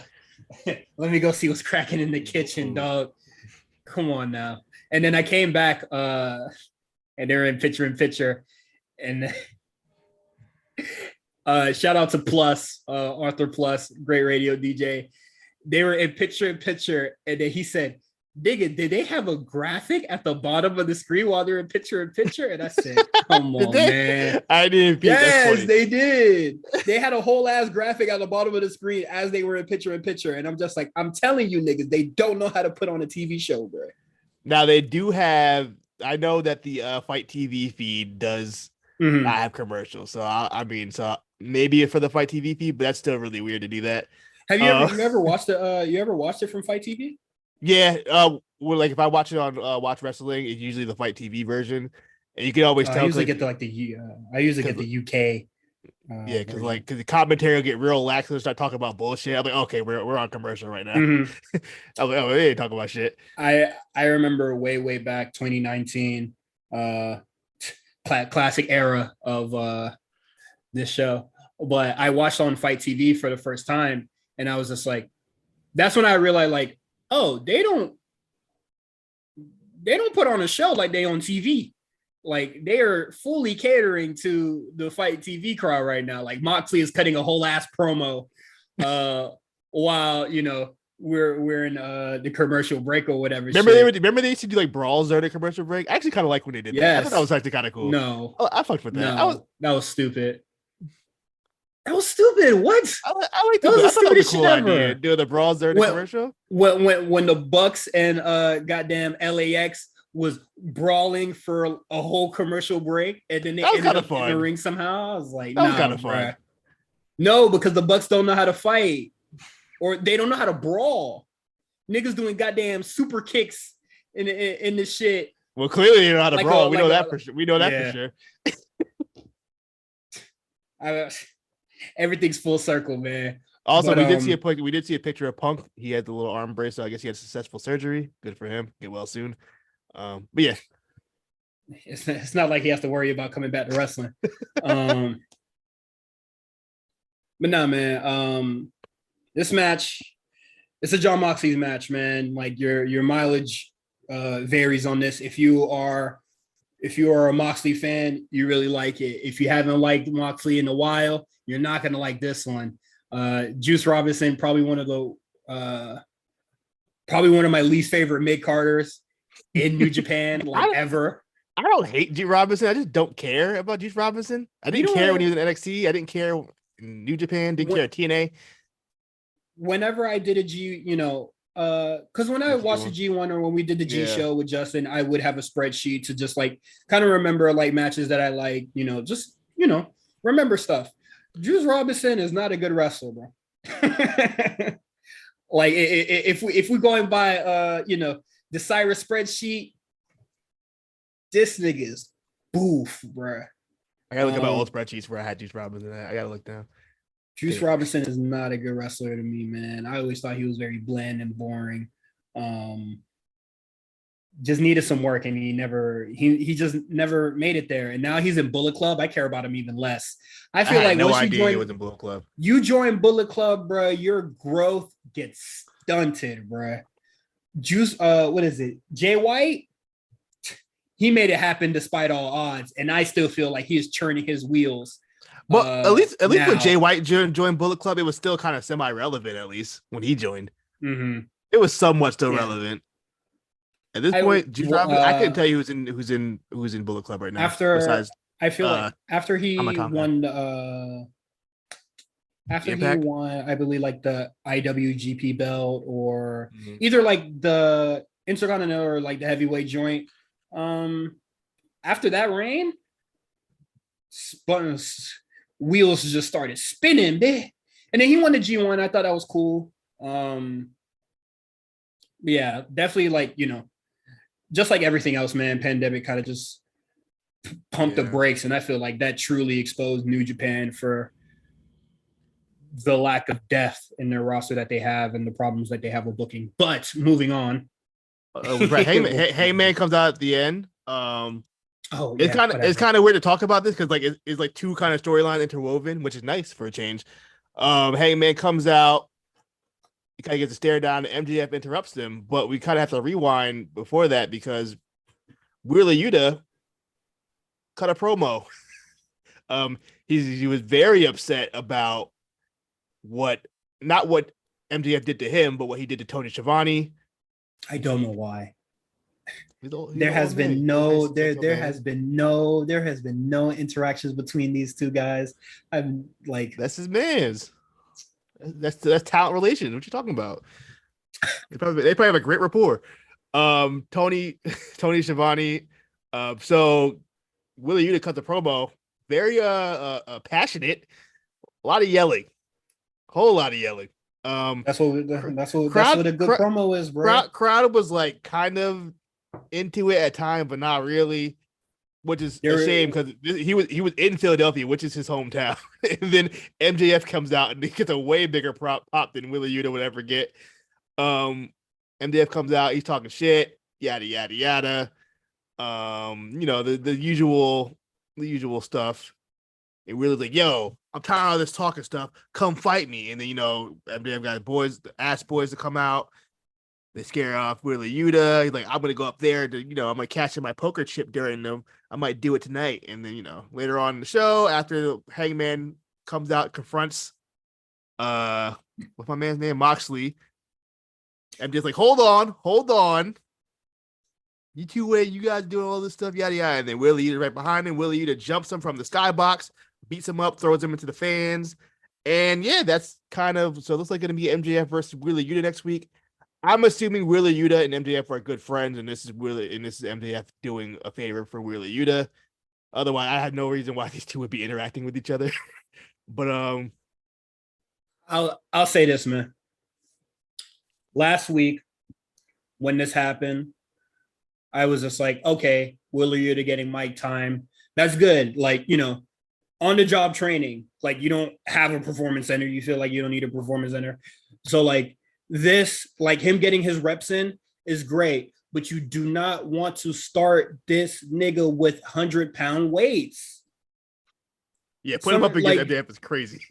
see what's cracking in the kitchen, dog. Come on now. And then I came back and they're in picture and shout out to Plus, Arthur Plus, great radio DJ. They were in picture and then he said, "Nigga, did they have a graphic at the bottom of the screen while they're in picture?" And I said, "Come on, man." I didn't. Yes, they did. They had a whole ass graphic at the bottom of the screen as they were in picture. And I'm just like, I'm telling you, niggas, they don't know how to put on a TV show, bro. Now they do have. I know that the Fight TV feed does not have commercials, so so maybe for the Fight TV feed, but that's still really weird to do that. Have you ever watched it? You ever watched it from Fight TV? Yeah, well, like if I watch it on Watch Wrestling, it's usually the Fight TV version, and you can always tell. I usually get the I usually get the UK. Yeah, because the commentary will get real lax and start talking about bullshit. I'm like, okay, we're on commercial right now. I'm like, oh, they ain't talking about shit. I remember way back 2019, classic era of this show, but I watched on Fight TV for the first time, and I was just like, that's when I realized like, oh, they don't put on a show like they on TV. Like they are fully catering to the Fight TV crowd right now. Like Moxley is cutting a whole ass promo while we're in the commercial break or whatever. Remember they used to do like brawls during the commercial break. I actually kind of like when they did that. I thought that was actually kind of cool. No, I fucked with that. No, that was stupid. That was stupid. What? I like that. I thought that was a cool idea. Do the brawls during the commercial. When the Bucks and goddamn LAX was brawling for a whole commercial break, and then they ended up in the ring somehow. I was like, that was kind of fun. No, because the Bucks don't know how to fight, or they don't know how to brawl. Niggas doing goddamn super kicks in this shit. Well, clearly they know how to brawl. We know that for sure. We know that for sure. Everything's full circle, man. Also, we did see a picture of Punk. He had the little arm brace, so I guess he had successful surgery. Good for him. Get well soon. But yeah, it's not like he has to worry about coming back to wrestling. But no, man. This match, it's a Jon Moxley's match, man. Like your mileage varies on this. If you are a Moxley fan, you really like it. If you haven't liked Moxley in a while, you're not gonna like this one. Juice Robinson, probably one of my least favorite mid-carders in New Japan, ever. I don't hate Juice Robinson. I just don't care about Juice Robinson. I didn't care when he was in NXT. I didn't care in New Japan, didn't care TNA. Whenever I did a G, because when I watched the G1 or when we did the G show with Justin, I would have a spreadsheet to just like kind of remember like matches that I like, remember stuff. Juice Robinson is not a good wrestler, bro. Like if we going by the Cyrus spreadsheet, this nigga's boof, bro. I gotta look at my old spreadsheets where I had Juice Robinson. I gotta look down. Juice Robinson is not a good wrestler to me, man. I always thought he was very bland and boring. Just needed some work, and he just never made it there. And now he's in Bullet Club. I care about him even less. I feel like no once idea he was in Bullet Club. You join Bullet Club, bro, your growth gets stunted, bro. Juice, what is it? Jay White? He made it happen despite all odds, and I still feel like he's churning his wheels. But at least when Jay White joined Bullet Club, it was still kind of semi-relevant. At least when he joined, it was somewhat still relevant. At this point, Juice Robinson, I couldn't tell you who's in Bullet Club right now. I feel like after he won, I believe like the IWGP belt or either like the Intercontinental or like the heavyweight joint. After that reign, wheels just started spinning, man. And then he won the G1. I thought that was cool. Yeah, definitely like, just like everything else, man, pandemic kind of just pumped the brakes. And I feel like that truly exposed New Japan for the lack of depth in their roster that they have and the problems that they have with booking. But moving on. Right. Heyman comes out at the end. It's kind of weird to talk about this because like it's like two kind of storyline interwoven, which is nice for a change. Hangman comes out, he kind of gets a stare down, and MJF interrupts him, but we kind of have to rewind before that because Wheeler Yuta cut a promo. He was very upset about not what MJF did to him, but what he did to Tony Schiavone. I don't know why. There has been no interactions between these two guys. I'm like, that's his man's. That's talent relation. What you talking about? They probably have a great rapport. Tony Schiavone. So Willie Yuta cut the promo. Very passionate. A lot of yelling. Whole lot of yelling. That's what a good promo is, bro. Crowd was like kind of into it at time, but not really, which is a shame because he was in Philadelphia, which is his hometown. And then MJF comes out and he gets a way bigger pop than Willie Yuta would ever get. MJF comes out, he's talking shit, yada yada yada. The usual stuff. And Willie's like, "Yo, I'm tired of this talking stuff. Come fight me." And then MJF got the ass boys to come out. They scare off Wheeler Yuta. He's like, I'm gonna go up there to, I'm gonna cash in my poker chip during them. I might do it tonight. And then, later on in the show, after Hangman comes out, confronts what's my man's name? Moxley. I'm just like, hold on. You you guys doing all this stuff, yada yada. And then Wheeler Yuta right behind him. Wheeler Yuta jumps him from the skybox, beats him up, throws him into the fans. And yeah, that's kind of so it looks like gonna be MJF versus Wheeler Yuta next week. I'm assuming Wheeler Yuta and MJF are good friends, and this is MJF doing a favor for Wheeler Yuta. Otherwise, I have no reason why these two would be interacting with each other. But I'll say this, man. Last week, when this happened, I was just like, okay, Wheeler Yuta getting mic time. That's good. Like, on the job training. Like, you don't have a performance center. You feel like you don't need a performance center. So like, this, like him getting his reps in is great, but you do not want to start this nigga with 100-pound weights. Yeah, put him up against MJF is crazy.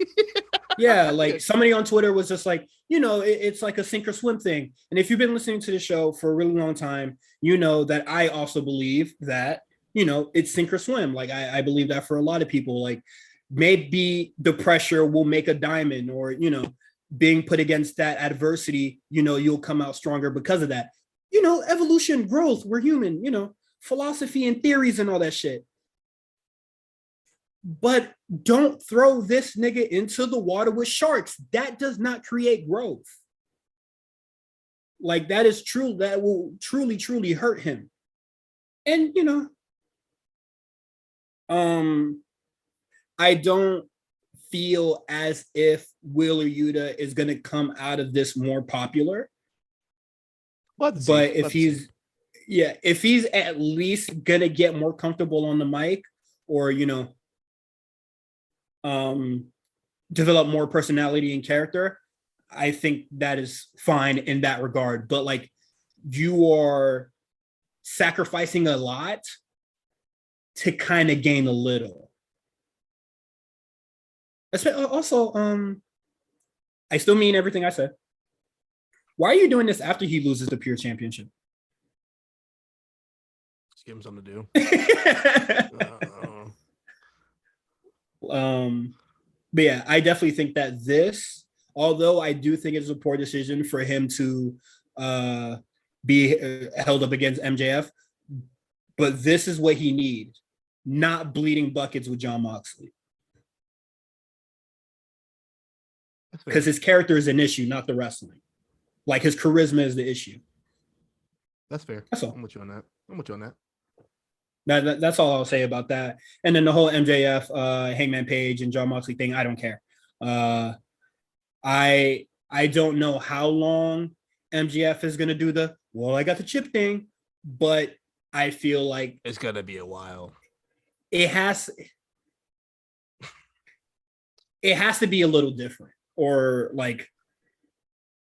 Yeah, like somebody on Twitter was just like, it's like a sink or swim thing. And if you've been listening to the show for a really long time, you know that I also believe that, it's sink or swim. Like I believe that for a lot of people, like maybe the pressure will make a diamond or, being put against that adversity, you'll come out stronger because of that. Evolution, growth, we're human, philosophy and theories and all that shit. But don't throw this nigga into the water with sharks. That does not create growth. Like, that is true. That will truly, truly hurt him. And, you know, I don't feel as if Wheeler Yuta is going to come out of this more popular. But if he's at least going to get more comfortable on the mic, or, you know, develop more personality and character, I think that is fine in that regard. But like, you are sacrificing a lot to kind of gain a little. Also, I still mean everything I said. Why are you doing this after he loses the Pure Championship? Just give him something to do. But yeah, I definitely think that this, although I do think it's a poor decision for him to be held up against MJF, but this is what he needs, not bleeding buckets with Jon Moxley. Because his character is an issue, not the wrestling. Like, his charisma is the issue. That's fair. That's all. I'm with you on that. That's all I'll say about that. And then the whole MJF, Hangman Page, and Jon Moxley thing, I don't care. I don't know how long MJF is gonna do I got the chip thing, but I feel like it's gonna be a while. It has to be a little different, or like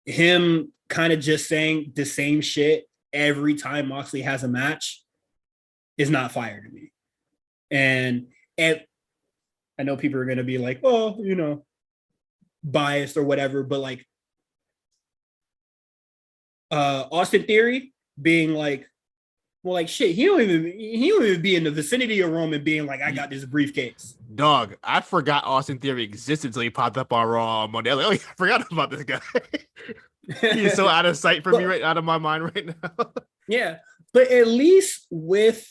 him kind of just saying the same shit every time Moxley has a match is not fire to me. And I know people are going to be like, oh, you know, biased or whatever, but like Austin Theory being like, well, like, shit, he don't even be in the vicinity of Roman being like, I got this briefcase. Dog, I forgot Austin Theory existed until he popped up on Raw on Monday. I was like, oh, I forgot about this guy. He's so out of sight for me, right out of my mind right now. Yeah, but at least with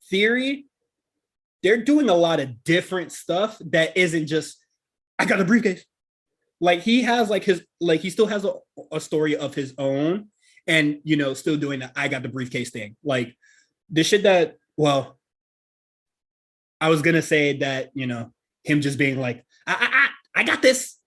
Theory, they're doing a lot of different stuff that isn't just, I got a briefcase. Like, he has like he still has a story of his own, and, you know, still doing the I got the briefcase thing. Like, the shit that, well, I was gonna say that, you know, him just being like, I got this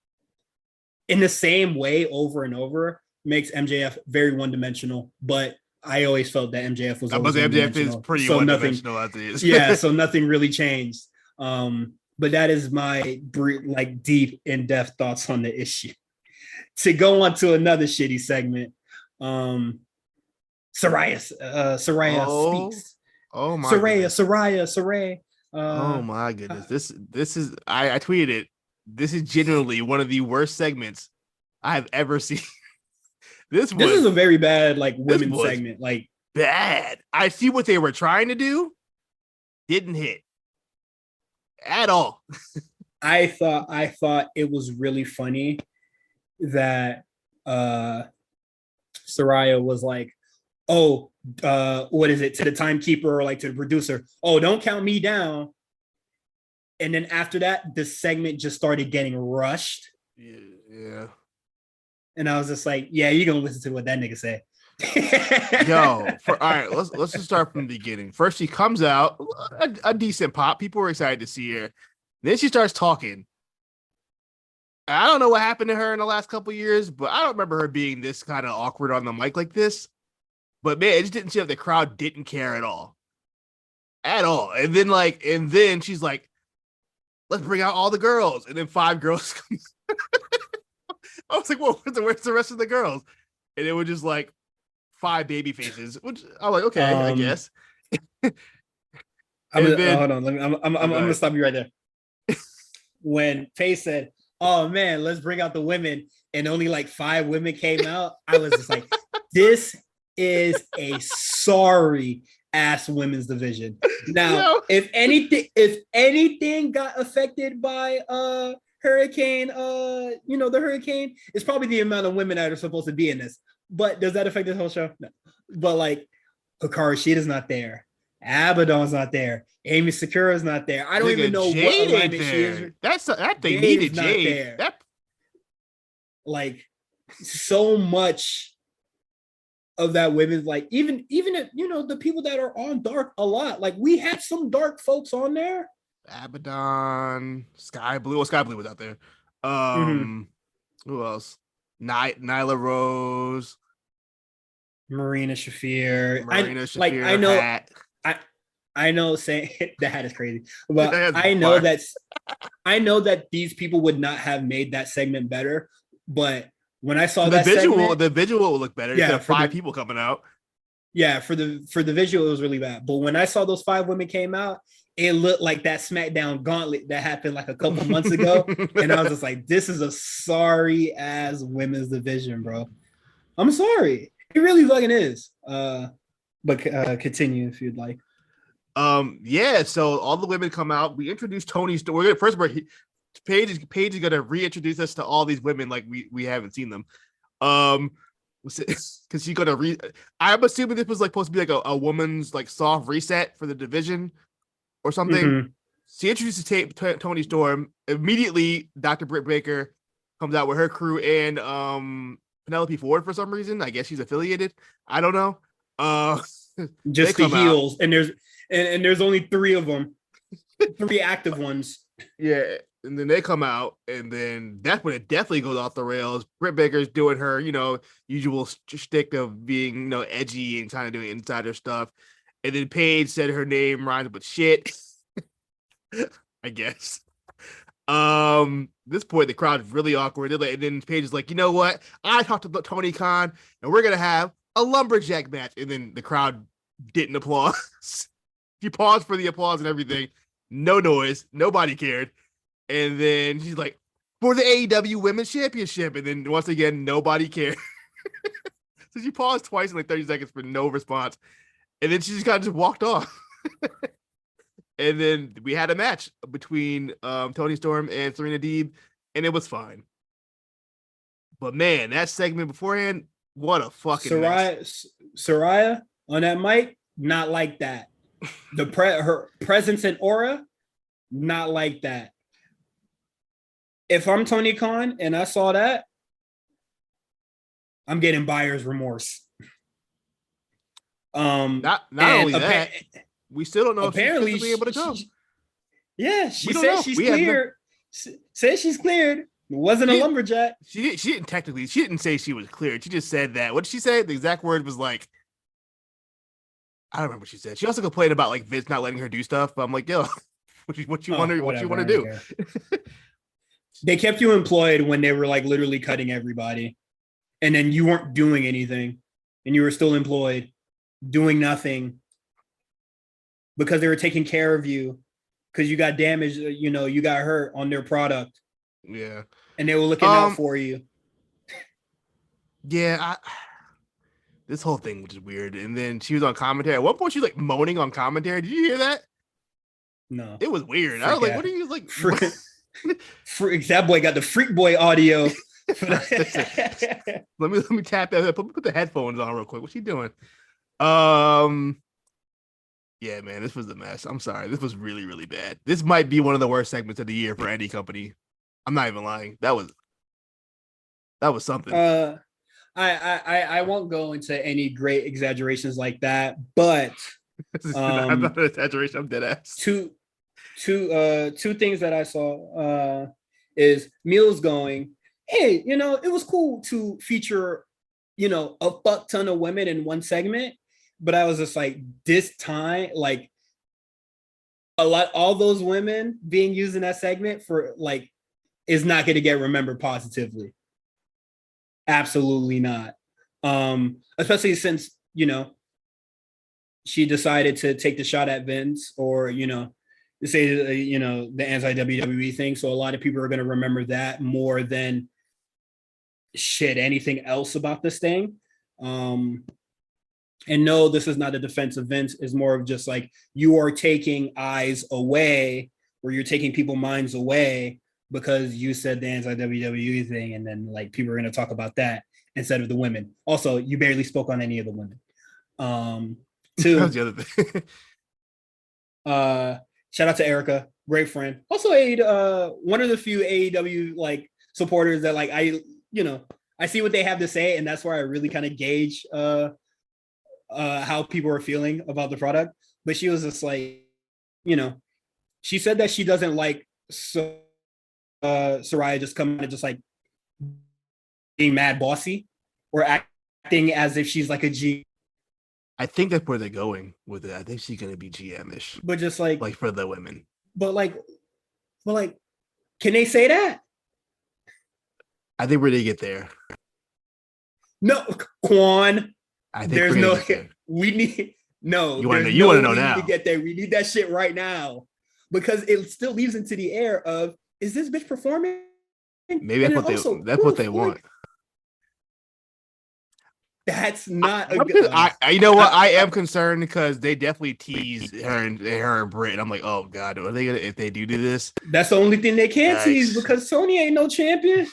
in the same way over and over makes MJF very one-dimensional. But I always felt that MJF was always MJF is pretty so one-dimensional as it is. Yeah, so nothing really changed. But that is my like deep, in-depth thoughts on the issue. To go on to another shitty segment, Saraya speaks. Oh my Saraya. Oh my goodness. This is I tweeted it. This is genuinely one of the worst segments I've ever seen. This is a very bad like women's segment. Like, bad. I see what they were trying to do. Didn't hit at all. I thought it was really funny that Saraya was like, oh, what is it, to the timekeeper or like to the producer? Oh, don't count me down. And then after that, the segment just started getting rushed. Yeah. And I was just like, yeah, you're gonna listen to what that nigga say. All right, let's just start from the beginning. First, she comes out, a decent pop. People were excited to see her. Then she starts talking. I don't know what happened to her in the last couple of years, but I don't remember her being this kind of awkward on the mic like this. But man, it just didn't seem like the crowd didn't care at all. And then she's like, let's bring out all the girls. And then 5 girls come. I was like, whoa, where's the rest of the girls? And it was just like 5 baby faces, which I'm like, okay, I guess. Hold on. I'm gonna stop you right there. When Faye said, oh man, let's bring out the women, and only like 5 women came out, I was just like, this is a sorry ass women's division. Now, if anything got affected by Hurricane, the Hurricane, it's probably the amount of women that are supposed to be in this. But does that affect this whole show? No. But like, Hikaru Shida's not there. Abaddon's not there. Amy Sakura's not there. I don't Nigga, even know Jade what ain't alignment she there. is. That they Jade needed is not Jade. there. That Like so much of that women's like even if the people that are on dark a lot. Like we had some dark folks on there. Abaddon, Sky Blue. Well, Sky Blue was out there. Who else? Nyla Rose, Marina Shafir. I know saying that is crazy, but I know that these people would not have made that segment better. But when I saw the visual would look better. Yeah, for 5 people coming out. Yeah, for the visual, it was really bad. But when I saw those 5 women came out, it looked like that SmackDown gauntlet that happened like a couple months ago. And I was just like, this is a sorry ass women's division, bro. I'm sorry. It really fucking is. But continue if you'd like. Yeah, so all the women come out. We introduced Tony Storm. We're gonna first of all, Paige is gonna reintroduce us to all these women like we haven't seen them. Because she's gonna I'm assuming this was like supposed to be like a woman's like soft reset for the division or something. Mm-hmm. She introduces Tony Storm. Immediately, Dr. Britt Baker comes out with her crew and Penelope Ford for some reason. I guess she's affiliated. I don't know. Just the heels, and there's only 3 of them, 3 active ones. Yeah, and then they come out, and then that's when it definitely goes off the rails. Britt Baker's doing her, usual shtick of being, edgy and kind of doing insider stuff. And then Paige said her name rhymes with shit. I guess. This point, the crowd is really awkward. And then Paige is like, you know what? I talked to Tony Khan, and we're gonna have a lumberjack match. And then the crowd didn't applaud. She paused for the applause and everything. No noise. Nobody cared. And then she's like, for the AEW Women's Championship. And then once again, nobody cared. So she paused twice in like 30 seconds for no response. And then she just kind of just walked off. And then we had a match between Toni Storm and Serena Deeb, and it was fine. But man, that segment beforehand, what a fucking Soraya on that mic, not like that. Her presence and aura, not like that. If I'm Tony Khan and I saw that, I'm getting buyer's remorse. Not only that, we still don't know apparently if she's able to come. She said she's cleared. Said she's cleared. It wasn't a lumberjack. She didn't say she was cleared. She just said that. What did she say? The exact word was like, I don't remember what she said. She also complained about like Vince not letting her do stuff. But I'm like, yo, what you want to do? They kept you employed when they were like literally cutting everybody, and then you weren't doing anything, and you were still employed, doing nothing, because they were taking care of you, because you got damaged, you got hurt on their product. Yeah, and they were looking out for you. Yeah, this whole thing was just weird. And then she was on commentary. At one point, she was like moaning on commentary. Did you hear that? No, it was weird. I was like, "What are you like?" That boy got the freak boy audio. let me tap that. Put the headphones on real quick. What's she doing? Yeah, man, this was a mess. I'm sorry. This was really, really bad. This might be one of the worst segments of the year for any company. I'm not even lying. That was something. I won't go into any great exaggerations like that, but I'm not an exaggeration. I'm dead ass. Two things that I saw is Mills going, hey, it was cool to feature, a fuck ton of women in one segment. But I was just like, this time, like all those women being used in that segment for like is not going to get remembered positively. Absolutely not. Especially since, she decided to take the shot at Vince or, say, the anti-WWE thing. So a lot of people are going to remember that more than anything else about this thing. And no, this is not a defense of Vince. It's more of just like you are taking eyes away or you're taking people's minds away because you said the anti-WWE thing. And then like people are going to talk about that instead of the women. Also, you barely spoke on any of the women. That was the other thing. Shout out to Erica, great friend. Also, one of the few AEW like supporters that like I see what they have to say, and that's where I really kind of gauge how people are feeling about the product. But she was just like, she said that she doesn't like Saraya just coming and just like being mad bossy or acting as if she's like a G. I think that's where they're going with it. I think she's gonna be GM-ish, but just like for the women. But can they say that? I think we're gonna get there. No, Quan. I think there's no. We need no. You want to know now? To get there, we need that shit right now because it still leaves into the air of is this bitch performing? Maybe that's what they want. That's not a good. You know what? I am concerned because they definitely tease her and Britt. And I'm like, oh god, are they gonna if they do this? That's the only thing they can't tease because Tony ain't no champion.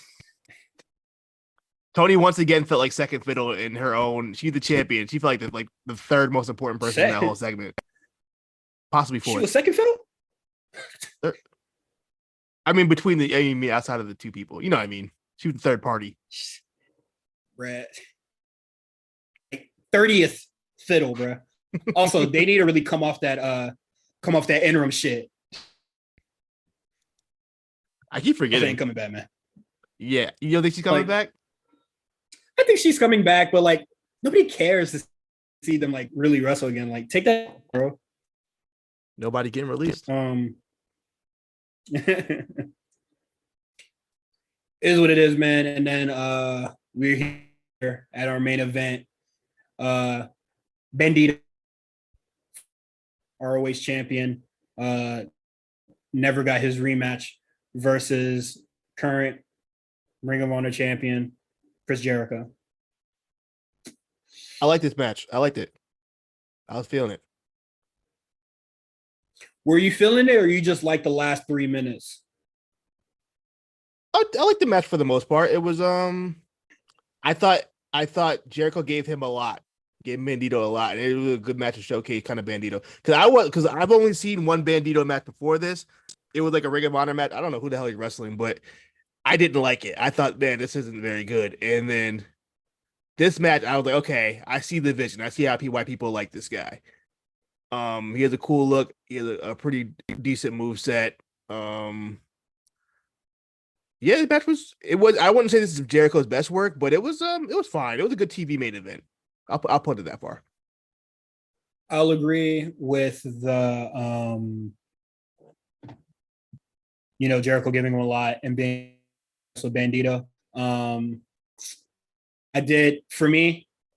Tony once again felt like second fiddle in her own. She's the champion. She felt like the third most important person in that whole segment, possibly fourth. She was second fiddle. I mean, outside of the two people, you know what I mean. She was the third party. Brett. 30th fiddle, bro. Also, they need to really come off that interim shit. I keep forgetting. She ain't coming back, man. Yeah, you don't think she's coming back? I think she's coming back, but like nobody cares to see them like really wrestle again. Like, take that, bro. Nobody getting released. Is what it is, man. And then we're here at our main event. Bandido, ROH champion, never got his rematch versus current Ring of Honor champion Chris Jericho. I like this match. I liked it. I was feeling it. Were you feeling it, or you just like the last 3 minutes? I like the match for the most part. It was I thought Jericho gave him a lot. Gave Bandido a lot. And it was a good match to showcase kind of Bandido. Because I've only seen one Bandido match before this. It was like a Ring of Honor match. I don't know who the hell he's wrestling, but I didn't like it. I thought, man, this isn't very good. And then this match, I was like, okay, I see the vision. I see why people like this guy. He has a cool look. He has a pretty decent move set. Yeah, the match was. I wouldn't say this is Jericho's best work, but it was fine. It was a good TV main event. I'll put it that far. I'll agree with the Jericho giving him a lot and being also Bandido.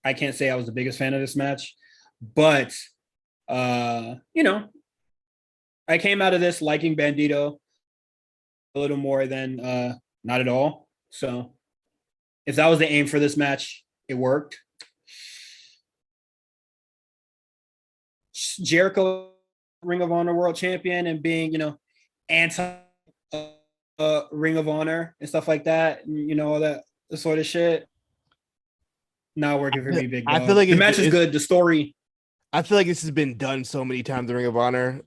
I can't say I was the biggest fan of this match, but I came out of this liking Bandido a little more than not at all. So if that was the aim for this match, it worked. Jericho, Ring of Honor World Champion, and being, anti Ring of Honor and stuff like that, and, all that sort of shit. Not working for me, big dog. I feel like the match is good. The story. I feel like this has been done so many times in Ring of Honor,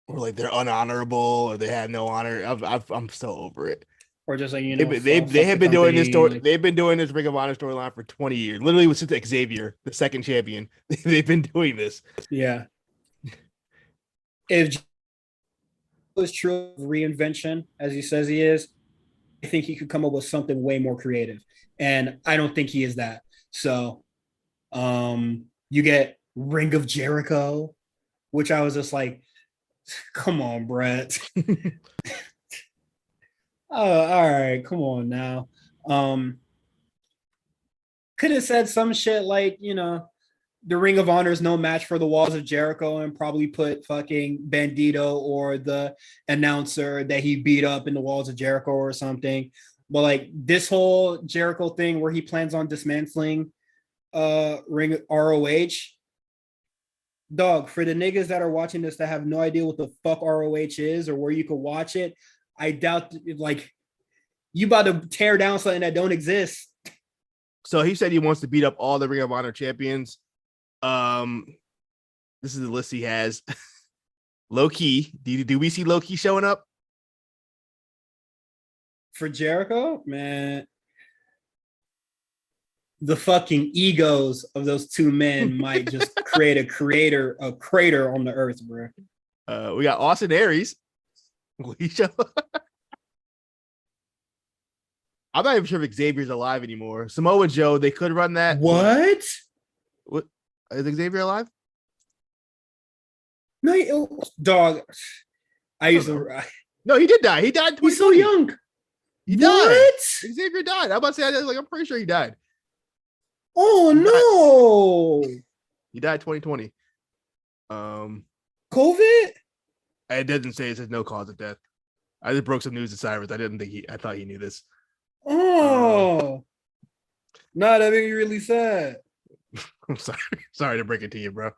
or like they're unhonorable, or they have no honor. I'm so over it. Or just like they have been doing this story. They've been doing this Ring of Honor storyline for 20 years. Literally, since Xavier, the second champion, they've been doing this. Yeah. If it was true reinvention, as he says he is, I think he could come up with something way more creative, and I don't think he is that. So, you get Ring of Jericho, which I was just like, come on, Brett. Oh, all right, come on now. Could have said some shit like, the Ring of Honor is no match for the Walls of Jericho, and probably put fucking Bandido or the announcer that he beat up in the Walls of Jericho or something. But like this whole Jericho thing where he plans on dismantling Ring ROH, dog, for the niggas that are watching this that have no idea what the fuck ROH is or where you could watch it, I doubt like you about to tear down something that don't exist. So he said he wants to beat up all the Ring of Honor champions. This is the list he has. Low key. Do we see low key showing up? For Jericho, man, the fucking egos of those two men might just create a crater on the earth, bro. We got Austin Aries. Will he show up? I'm not even sure if Xavier's alive anymore. Samoa Joe, they could run that. What? What is Xavier alive? No, dog. I used to. No, he did die. He died. He's so young. He died. What? Xavier died. I'm about to say, I'm pretty sure he died. Oh no! He died 2020. COVID? It doesn't say. It says no cause of death. I just broke some news to Cyrus. I thought he knew this. Oh, no, that made me really sad. I'm sorry to break it to you, bro.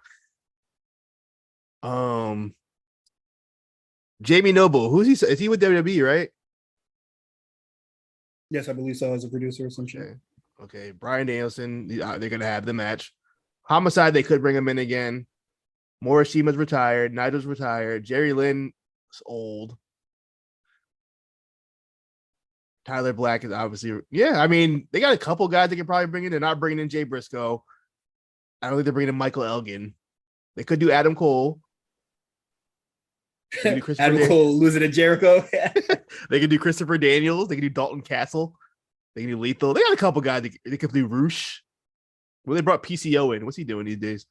Jamie Noble, who's he? Is he with WWE, right? Yes, I believe so. As a producer or some shit. Okay. Bryan Danielson, they're gonna have the match. Homicide, they could bring him in again. Morishima's retired. Nigel's retired. Jerry Lynn's old. Tyler Black is obviously, I mean, they got a couple guys they can probably bring in. They're not bringing in Jay Briscoe. I don't think they're bringing in Michael Elgin. They could do Adam Cole. Adam Cole losing to Jericho. They could do Christopher Daniels. They could do Dalton Castle. They can do Lethal. They got a couple guys. They could do Roosh. Well, they brought PCO in. What's he doing these days?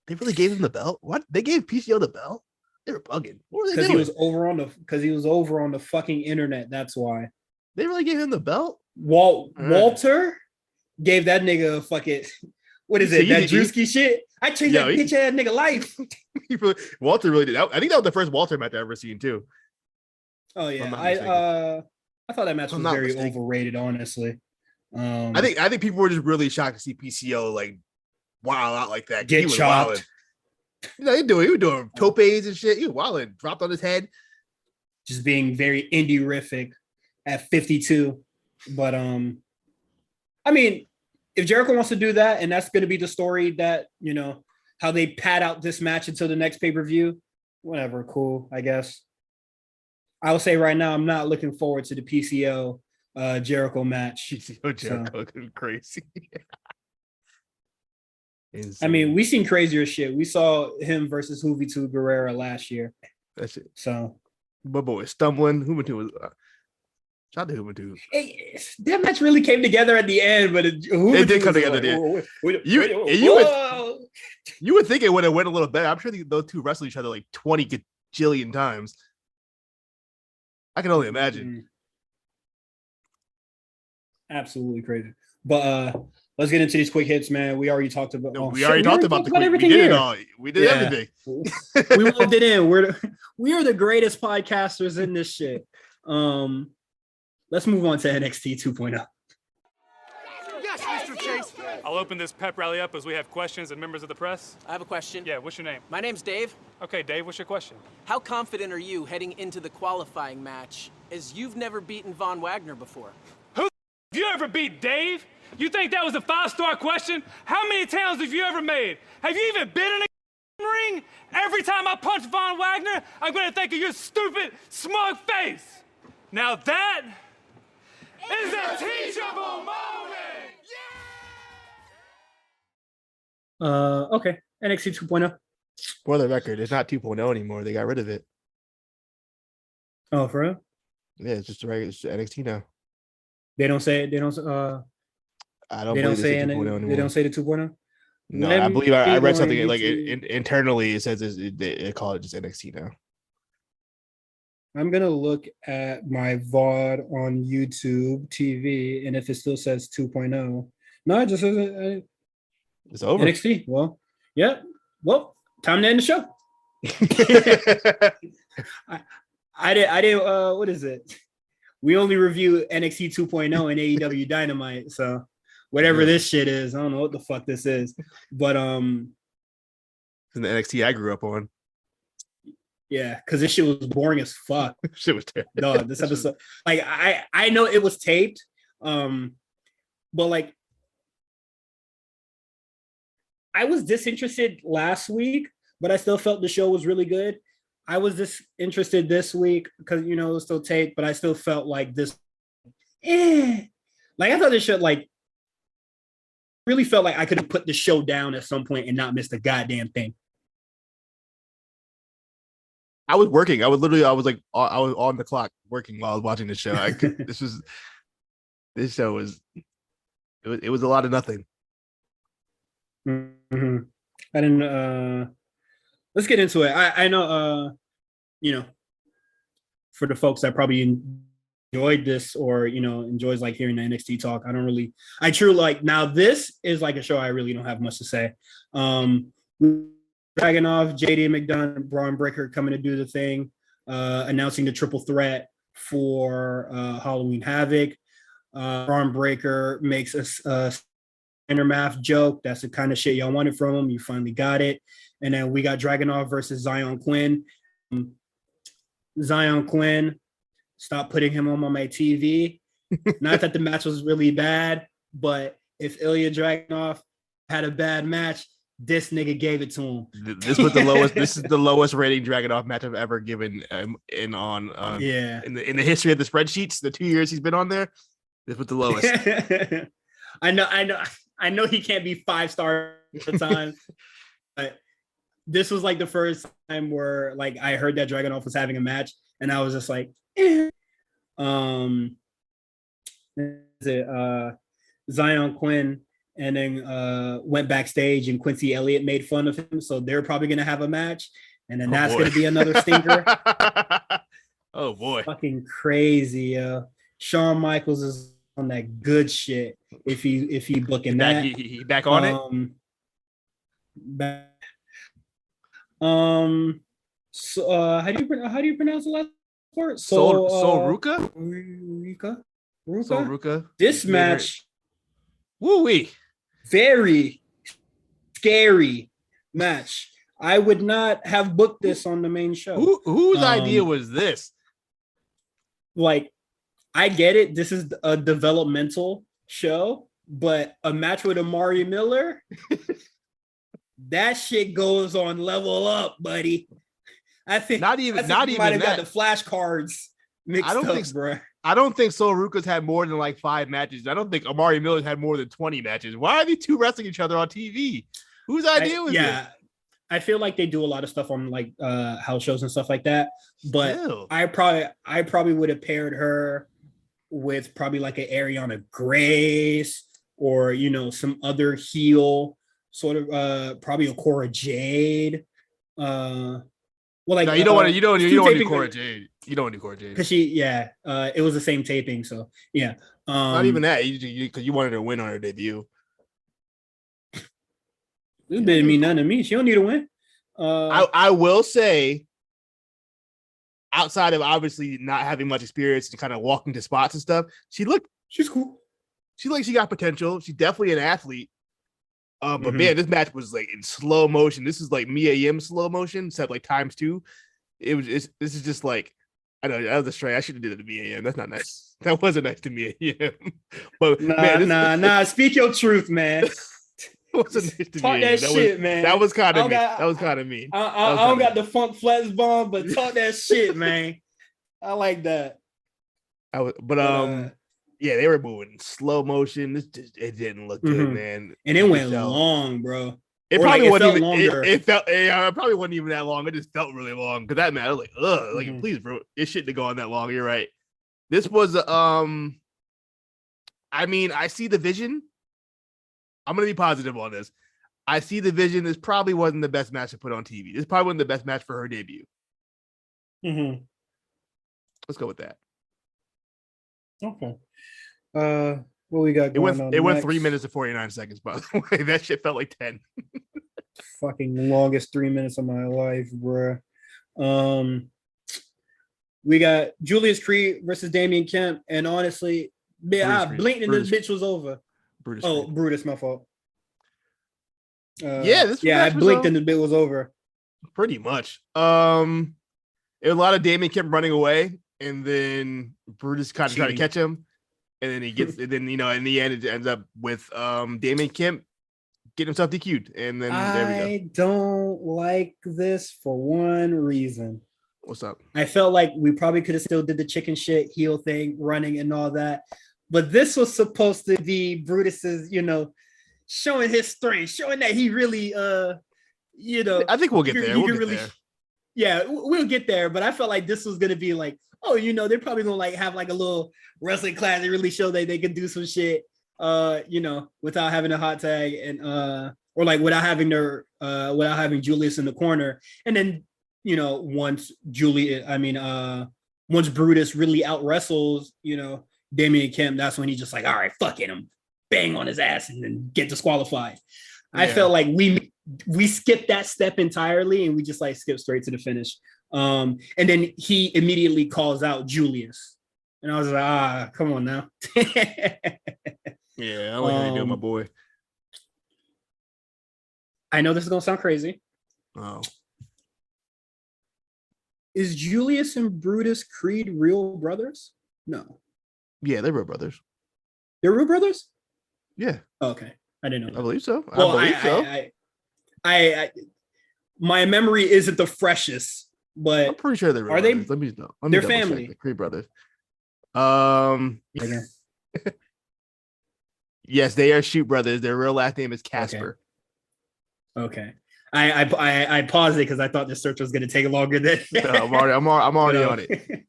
They really gave him the belt? What? They gave PCO the belt? They were bugging. What were they doing? Because he was over on the fucking internet. That's why. They really gave him the belt? Walter gave that nigga a fucking, what is it? That Drewski shit? I changed that bitch ass nigga life. Walter really did. I think that was the first Walter match I've ever seen too. Oh yeah. I thought that match was very overrated, honestly. I think people were just really shocked to see PCO like wild out like that. Get chopped. He was doing topes and shit. He was wilding, dropped on his head. Just being very indie-rific at 52. But I mean, if Jericho wants to do that, and that's going to be the story that, how they pad out this match until the next pay-per-view, whatever, cool, I guess. I will say right now, I'm not looking forward to the PCO Jericho match. PCO Jericho is crazy. I mean, we seen crazier shit. We saw him versus Juventud Guerrera last year. That's it. So, but boy, stumbling. Juventud was shout out to Juventud. Hey, that match really came together at the end, but it did come together. You would think it would have went a little better. I'm sure those two wrestled each other like 20 gajillion times. I can only imagine. Absolutely crazy. But let's get into these quick hits, man. We already talked about. We already talked about the quick. Everything. We did it all. We did everything. We moved it in. We are the greatest podcasters in this shit. Let's move on to NXT 2.0. Yes, Mr. Chase. I'll open this pep rally up as we have questions and members of the press. I have a question. Yeah, what's your name? My name's Dave. Okay, Dave, what's your question? How confident are you heading into the qualifying match, as you've never beaten Von Wagner before? Who have you ever beat, Dave? You think that was a 5-star question? How many towns have you ever made? Have you even been in a ring? Every time I punch Von Wagner, I'm gonna think of your stupid, smug face. Now that is a teachable moment! Okay, NXT 2.0. For the record, it's not 2.0 anymore. They got rid of it. Oh, for real? Yeah, it's just regular NXT now. They don't say it. I don't. They don't say 2.0 anymore. They don't say the 2.0. No, I believe I read something like internally. It says they call it just NXT now. I'm gonna look at my VOD on YouTube TV, and if it still says 2.0, no, it just says it's over. NXT. Well, yeah. Well, time to end the show. I did. What is it? We only review NXT 2.0 and AEW Dynamite. So whatever this shit is, I don't know what the fuck this is. But it's the NXT I grew up on. Yeah, because this shit was boring as fuck. Shit was terrible. Dog, this episode, like I know it was taped, but like I was disinterested last week, but I still felt the show was really good. I was just interested this week because it was still taped, but I still felt like this. Like I thought this show really felt like I could have put the show down at some point and not missed a goddamn thing. I was working. I was on the clock working while I was watching the show. This show was a lot of nothing. Mm-hmm. I didn't. Let's get into it. I know. For the folks that probably enjoyed this or enjoys like hearing the NXT talk, I truly like. Now this is like a show I really don't have much to say. Dragunov, JD McDonough, Braun Breaker coming to do the thing, announcing the triple threat for Halloween Havoc. Braun Breaker makes a Steiner math joke. That's the kind of shit y'all wanted from him. You finally got it. And then we got Dragunov versus Zion Quinn. Zion Quinn, stop putting him on my TV. Not that the match was really bad, but if Ilya Dragunov had a bad match, this nigga gave it to him. This was the lowest. This is the lowest rating Dragunov match I've ever given in the history of the spreadsheets. The 2 years he's been on there, this was the lowest. I know he can't be 5-star at the time, but this was like the first time where like I heard that Dragunov was having a match, and I was just like, Zion Quinn. And then went backstage and Quincy Elliott made fun of him. So they're probably going to have a match. And then that's going to be another stinker. Oh, boy. Fucking crazy. Shawn Michaels is on that good shit if he booking that. He back on it? So how do you pronounce the last part? Sol Ruka? Ruka? Ruka. This match... Woo-wee. Very scary match. I would not have booked this on the main show. Whose idea was this? Like, I get it. This is a developmental show, but a match with Amari Miller, that shit goes on level up, buddy. I think not even might have that. got the flashcards mixed up, bro. I don't think Sol Ruka's had more than like 5 matches. I don't think Amari Miller's had more than 20 matches. Why are these two wrestling each other on TV? Whose idea was this? I feel like they do a lot of stuff on like house shows and stuff like that. But Still. I probably would have paired her with probably like an Ariana Grace or some other heel sort of probably a Cora Jade. Well, like you don't want to do Cora Jade. You don't want to do Cora Jade because it was the same taping, so yeah. Not even that, because you wanted her to win on her debut. This didn't mean nothing to me. She don't need to win. I will say, outside of obviously not having much experience and kind of walking to spots and stuff, she's cool. She got potential. She's definitely an athlete. But man, this match was like in slow motion. This is like Mia Yim slow motion, except like ×2. This is just like, I know that was a stray. I should have did it to Mia Yim. That's not nice. That wasn't nice to Mia Yim. But nah. Speak your truth, man. Wasn't nice to talk Mia that Yim. shit, man. That was kind of mean. That was kind of mean. I don't got the funk flex bomb, but talk that shit, man. I like that. Yeah, they were moving in slow motion. It didn't look good, man. And it went long, bro. It probably wasn't even longer. It probably wasn't even that long. It just felt really long because that match, please, bro, it shouldn't go on that long. You're right. This was I see the vision. I'm gonna be positive on this. I see the vision. This probably wasn't the best match to put on TV. This probably wasn't the best match for her debut. Let's go with that. Okay. What we got going on? It went 3 minutes and 49 seconds, by the way. That shit felt like 10. Fucking longest 3 minutes of my life, bro. We got Julius Creed versus Damian Kemp, and honestly, I blinked and this bitch was over. Brutus, my fault. I blinked and the bit was over. Pretty much. It was a lot of Damian Kemp running away, and then Brutus kind of trying to catch him. And then he gets, and then in the end, it ends up with Damian Kemp get himself DQ'd, and then there we go. I don't like this for one reason. What's up? I felt like we probably could have still did the chicken shit heel thing, running and all that, but this was supposed to be Brutus's, showing his strength, showing that he really, I think we'll get there. We'll get there. Yeah, we'll get there. But I felt like this was gonna be like, they're probably gonna like have like a little wrestling class. They really show that they can do some shit, without having a hot tag and or like without having Julius in the corner. And then, once Brutus really out wrestles, Damian Kemp, that's when he's just like, all right, fuck it, I'm bang on his ass and then get disqualified. Yeah. I felt like we skipped that step entirely and we just like skipped straight to the finish. And then he immediately calls out Julius. And I was like, come on now. Yeah, I like how you do, my boy. I know this is gonna sound crazy. Oh. Is Julius and Brutus Creed real brothers? No. Yeah, they're real brothers. They're real brothers? Yeah. Oh, okay. I didn't know. I believe so. Well, I my memory isn't the freshest, but I'm pretty sure they're real brothers. Let me know. They're family. The Creed brothers. Yes, they are Shoot brothers. Their real last name is Casper. Okay. I paused it because I thought the search was going to take longer than. No, I'm already on it.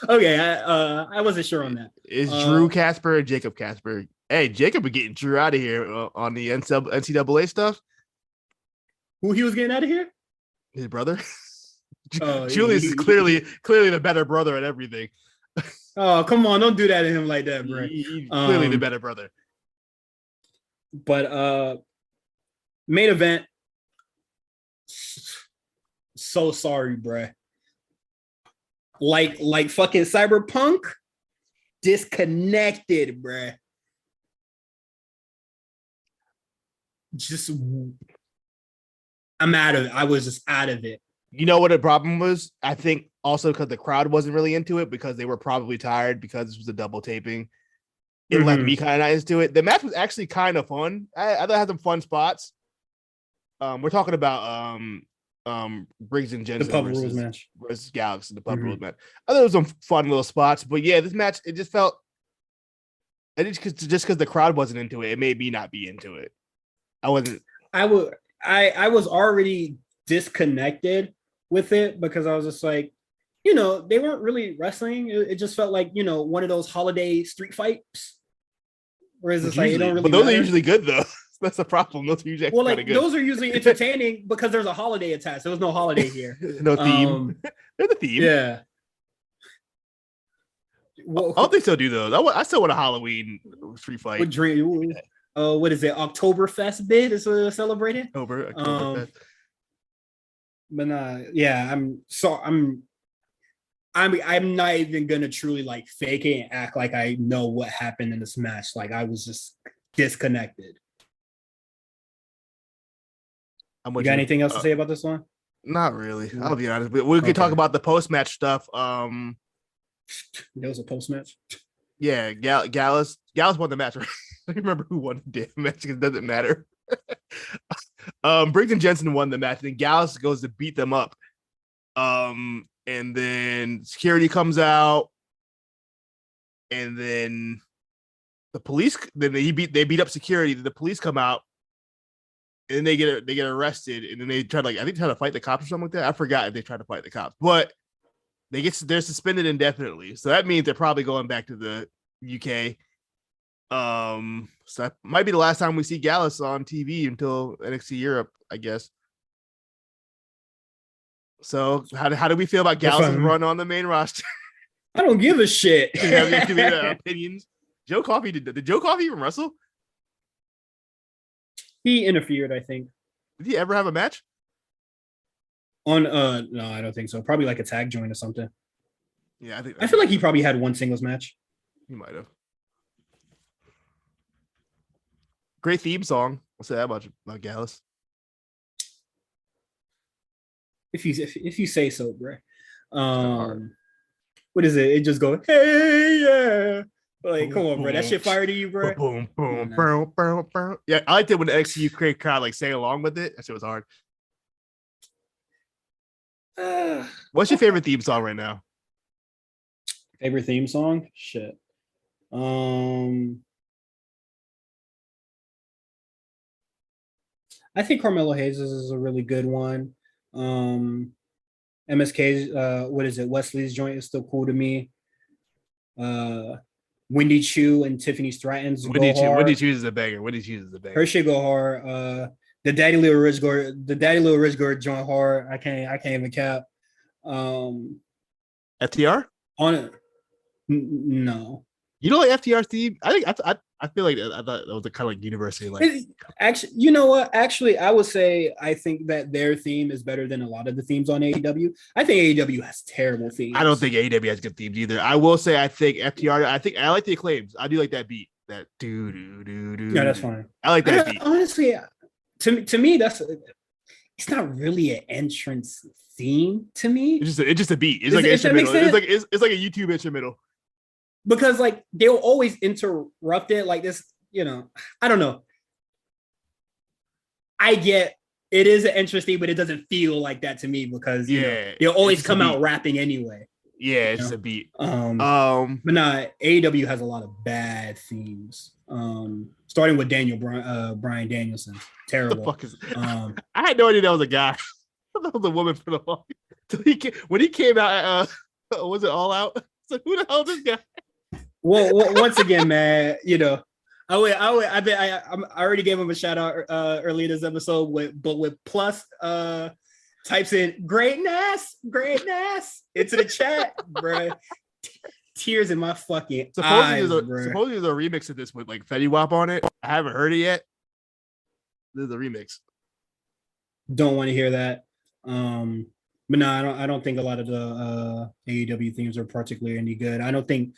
Okay, I wasn't sure on that. Is Drew Casper or Jacob Casper? Hey, Jacob is getting Drew out of here on the NCAA stuff. Who he was getting out of here? His brother. Julius is clearly the better brother at everything. Oh, come on, don't do that to him like that, bro. He's clearly the better brother. But main event. So sorry, bro. Like fucking Cyberpunk, disconnected, bro. I'm out of it. I was just out of it. You know what the problem was? I think also because the crowd wasn't really into it because they were probably tired because this was a double taping. It led me kind of not into it. The match was actually kind of fun. I thought it had some fun spots. We're talking about Briggs and Jensen versus Galaxy, the pub rules match. I thought it was some fun little spots, but yeah, this match it just felt. And it's just because the crowd wasn't into it, it made me not be into it. I wasn't. I was already disconnected with it because I was just like, they weren't really wrestling. It just felt like one of those holiday street fights. Whereas it's like it don't really. But those are usually good though. That's the problem. Those are usually good. Those are usually entertaining because there's a holiday attached. There was no holiday here. No theme. They're the theme. Yeah. Well, I don't think so, do though. I still want a Halloween street fight. What is it? Oktoberfest bid is celebrated. Oktoberfest. But I'm not even gonna truly like fake it and act like I know what happened in this match. Like I was just disconnected. You got anything else to say about this one? Not really. I'll be honest. We could talk about the post-match stuff. There was a post-match. Yeah, Gallus won the match. Right? I don't remember who won the damn match because it doesn't matter. Briggs and Jensen won the match, and then Gallus goes to beat them up. And then security comes out, and then the police. Then they beat up security. Then the police come out, and then they get arrested, and then they try to fight the cops or something like that. I forgot if they tried to fight the cops, but they're suspended indefinitely. So that means they're probably going back to the UK. So that might be the last time we see Gallus on TV until NXT Europe, I guess. So how do we feel about Gallus' run on the main roster? I don't give a shit. Opinions. Joe Coffey did Joe Coffey even wrestle? He interfered, I think. Did he ever have a match? No, I don't think so. Probably like a tag joint or something. Yeah, I feel like he probably had one singles match. He might have. Great theme song. I'll say that much about Gallus. If you say so, bro. What is it? It just goes, hey, yeah. Like, come on, bro. That shit fire to you, bro. Boom, boom, boom, boom, boom. Yeah, I liked it when the NXT crowd like sang along with it. That shit was hard. What's your favorite theme song right now? Favorite theme song? Shit. I think Carmelo Hayes is a really good one. MSK's what is it? Wesley's joint is still cool to me. Wendy Chu and Tiffany Stratton's go hard. Wendy Chu is a banger. Her shit go hard. The Daddy Little Rich Gord joint hard. I can't even cap. FTR? On it. No. You don't like FTR's theme? I feel like I thought that was a kind of like university like. Actually, you know what? Actually, I would say I think that their theme is better than a lot of the themes on AEW. I think AEW has terrible themes. I don't think AEW has good themes either. I will say I think FTR. I like the Acclaims. I do like that beat. That do do do do. Yeah, that's fine. I like that beat. Honestly, to me, it's not really an entrance theme to me. It's just a beat. It's like an instrumental. It's like a YouTube instrumental. Because like they'll always interrupt it like this, I don't know. I get it is interesting, but it doesn't feel like that to me because they'll always come out rapping anyway. Yeah, it's just a beat. But nah, AEW has a lot of bad themes. Starting with Brian Danielson. Terrible. What the fuck is I had no idea that was a guy. That was a woman for the long. When he came out, was it All Out? So who the hell is this guy? Well, once again, man, I already gave him a shout out earlier this episode with plus types in greatness into the chat, bro. Tears in my fucking eyes, bro. Supposedly there's a remix of this with like Fetty Wap on it. I haven't heard it yet. There's a remix. Don't want to hear that. But no, I don't think a lot of the AEW themes are particularly any good. I don't even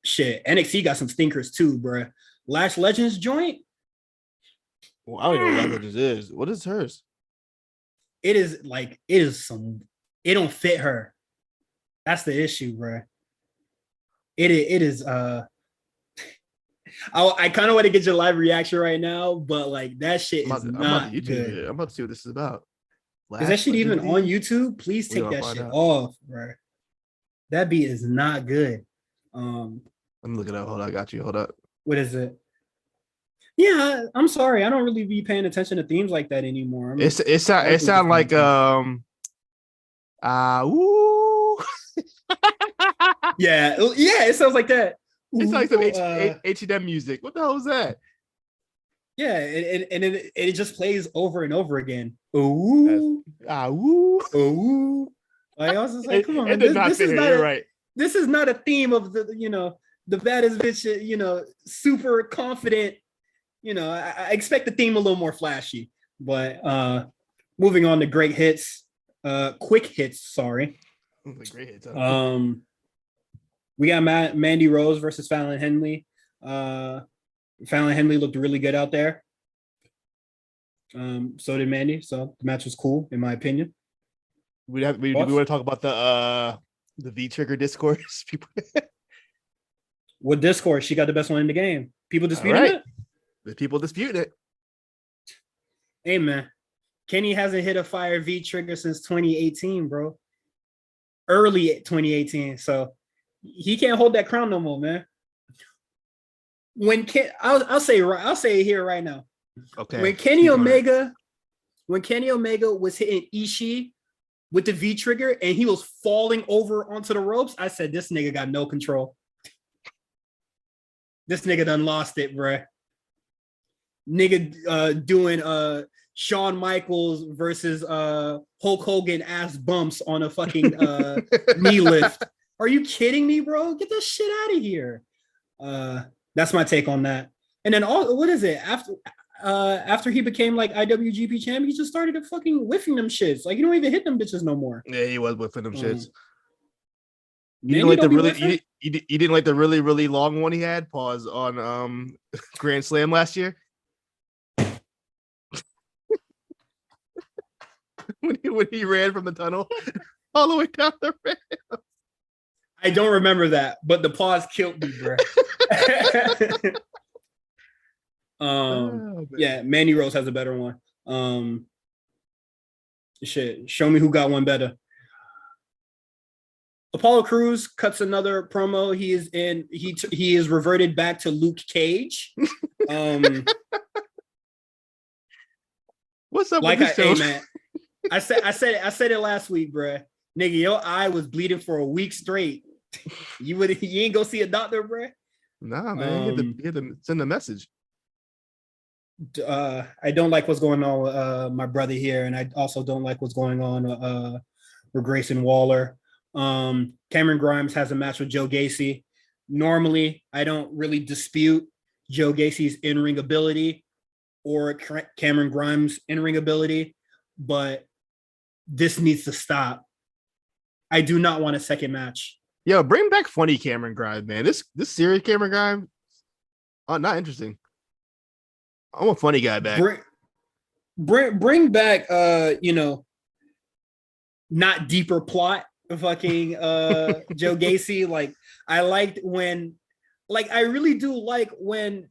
shit. NXT got some stinkers too, bro. Lash Legends joint. Well, I don't even know what Legends is. What is hers? It is some. It don't fit her. That's the issue, bro. It is. I kind of want to get your live reaction right now, but like that shit is not good. I'm about to see what this is about. Is that shit even on YouTube? Please take that shit off, bro. That beat is not good. I'm looking up. Hold on, I got you. Hold up. What is it? Yeah, I'm sorry. I don't really be paying attention to themes like that anymore. It sound like yeah, it sounds like that. It's like some H&M music. What the hell is that? Yeah, and it just plays over and over again. Ooh, ooh. Like, I was just like, come on, man. This is not a theme of the baddest bitch, super confident. I expect the theme a little more flashy. But moving on to quick hits, sorry. Great hits. We got Mandy Rose versus Fallon Henley. Fallon Henley looked really good out there. So did Mandy. So the match was cool, in my opinion. We want to talk about the V trigger discourse. What discourse? She got the best one in the game. People disputing it? The people disputing it. Hey man, Kenny hasn't hit a fire V trigger since 2018, bro. Early 2018. So he can't hold that crown no more, man. I'll say it here right now. Okay. When Kenny Omega was hitting Ishii with the V trigger and he was falling over onto the ropes, I said this nigga got no control. This nigga done lost it, bruh. Nigga doing Shawn Michaels versus Hulk Hogan ass bumps on a fucking knee lift. Are you kidding me, bro? Get that shit out of here. That's my take on that. And then what is it? After he became like IWGP champ, he just started fucking whiffing them shits. Like, you don't even hit them bitches no more. Yeah, he was whiffing them shits. You didn't like the really, really long one he had, pause, on Grand Slam last year? when he ran from the tunnel all the way down the rail. I don't remember that, but the pause killed me, bro. Yeah, Mandy Rose has a better one. Shit, show me who got one better. Apollo Crews cuts another promo. He is reverted back to Luke Cage. What's up with this show? Hey, man, I said it last week, bro. Nigga, your eye was bleeding for a week straight. You ain't go see a doctor, bro? Nah, man. You had to send a message. I don't like what's going on with my brother here, and I also don't like what's going on with Grayson Waller. Cameron Grimes has a match with Joe Gacy. Normally, I don't really dispute Joe Gacy's in-ring ability or Cameron Grimes' in-ring ability, but this needs to stop. I do not want a second match. Yo, bring back funny Cameron Grimes, man. This serious Cameron Grimes, not interesting. I want funny guy back. Bring back not deeper plot fucking Joe Gacy. Like I really do like when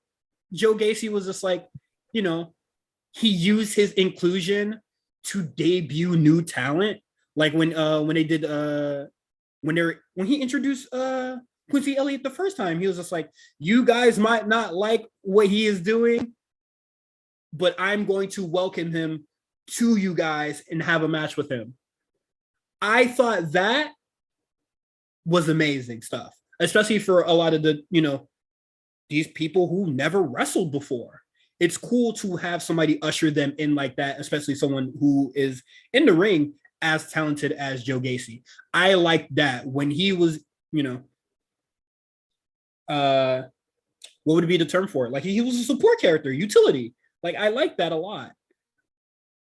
Joe Gacy was just like, he used his inclusion to debut new talent. Like when they did when he introduced Quincy Elliott the first time, he was just like, you guys might not like what he is doing, but I'm going to welcome him to you guys and have a match with him. I thought that was amazing stuff, especially for a lot of the, these people who never wrestled before. It's cool to have somebody usher them in like that, especially someone who is in the ring as talented as Joe Gacy. I liked that when he was, what would be the term for it? Like he was a support character, utility. Like I like that a lot.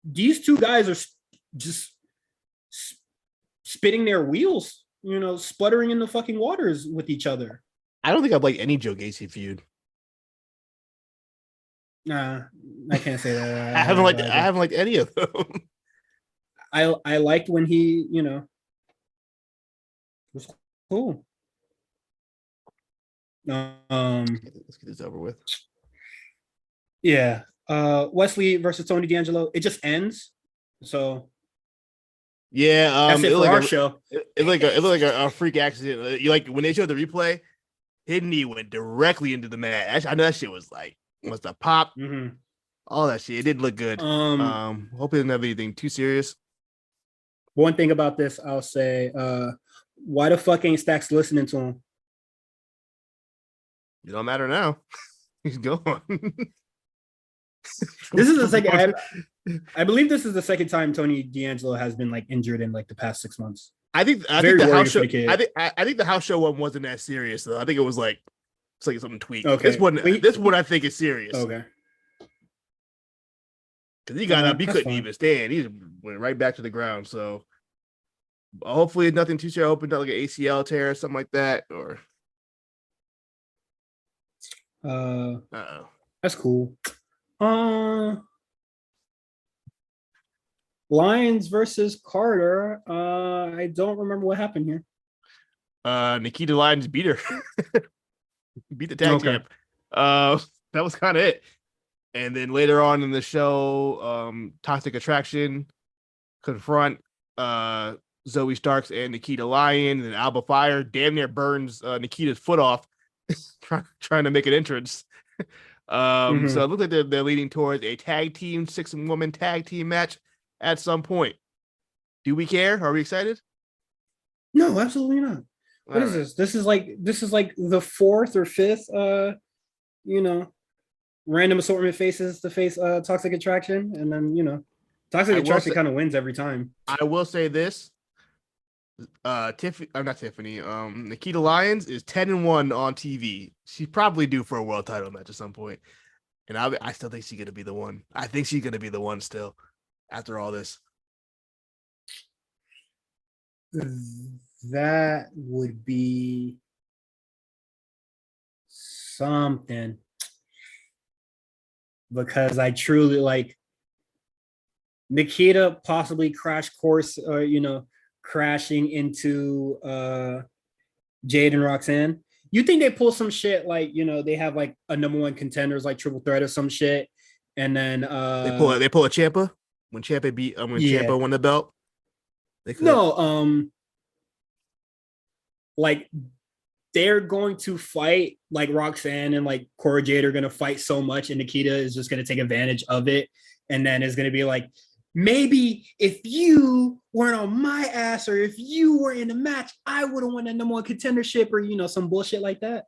These two guys are just spinning their wheels, sputtering in the fucking waters with each other. I don't think I've liked any Joe Gacy feud. Nah, I can't say that. I haven't liked any of them. I liked when he, was cool. Let's get this over with. Yeah. Wesley versus Tony D'Angelo. It just ends. So yeah, that's it for our show. It looked like a freak accident. You like when they showed the replay, his knee went directly into the mat. I know that shit was like must have popped. Mm-hmm. All that shit. It didn't look good. Hope it didn't have anything too serious. One thing about this, I'll say, why the fuck ain't Stacks listening to him? It don't matter now. He's gone. This is the second. I believe this is the second time Tony D'Angelo has been like injured in like the past 6 months. I think the house show. I think the house show one wasn't that serious though. I think it was like it's like something tweaked. Okay. This one I think is serious. Okay. Because he got up, he couldn't even stand. He went right back to the ground. So hopefully nothing too serious. Opened up like an ACL tear or something like that. Or that's cool. Lyons versus Carter. I don't remember what happened here. Nikita Lyons beat her. Beat the tag champ. That was kind of it. And then later on in the show, Toxic Attraction confront Zoe Starks and Nikita Lyons, and Alba Fire damn near burns Nikita's foot off trying to make an entrance. So it looks like they're leading towards a tag team 6-woman tag team match at some point. Do we care? Are we excited? No, absolutely not. What is this? This is like the 4th or 5th random assortment faces to face Toxic Attraction, and then Toxic Attraction kind of wins every time. I will say this. Nikita Lyons is 10-1 on TV. She's probably due for a world title match at some point. And I still think she's gonna be the one. I think she's gonna be the one still after all this. That would be something. Because I truly like Nikita possibly crash course or crashing into Jade and Roxanne. You think they pull some shit like, they have like a number one contenders like triple threat or some shit, and then they pull a Ciampa when Ciampa Ciampa won the belt. They could. No, like they're going to fight like Roxanne and like Cora Jade are going to fight so much, and Nikita is just going to take advantage of it, and then it's going to be like, maybe if you weren't on my ass or if you were in the match, I would have won that number one contendership or, some bullshit like that.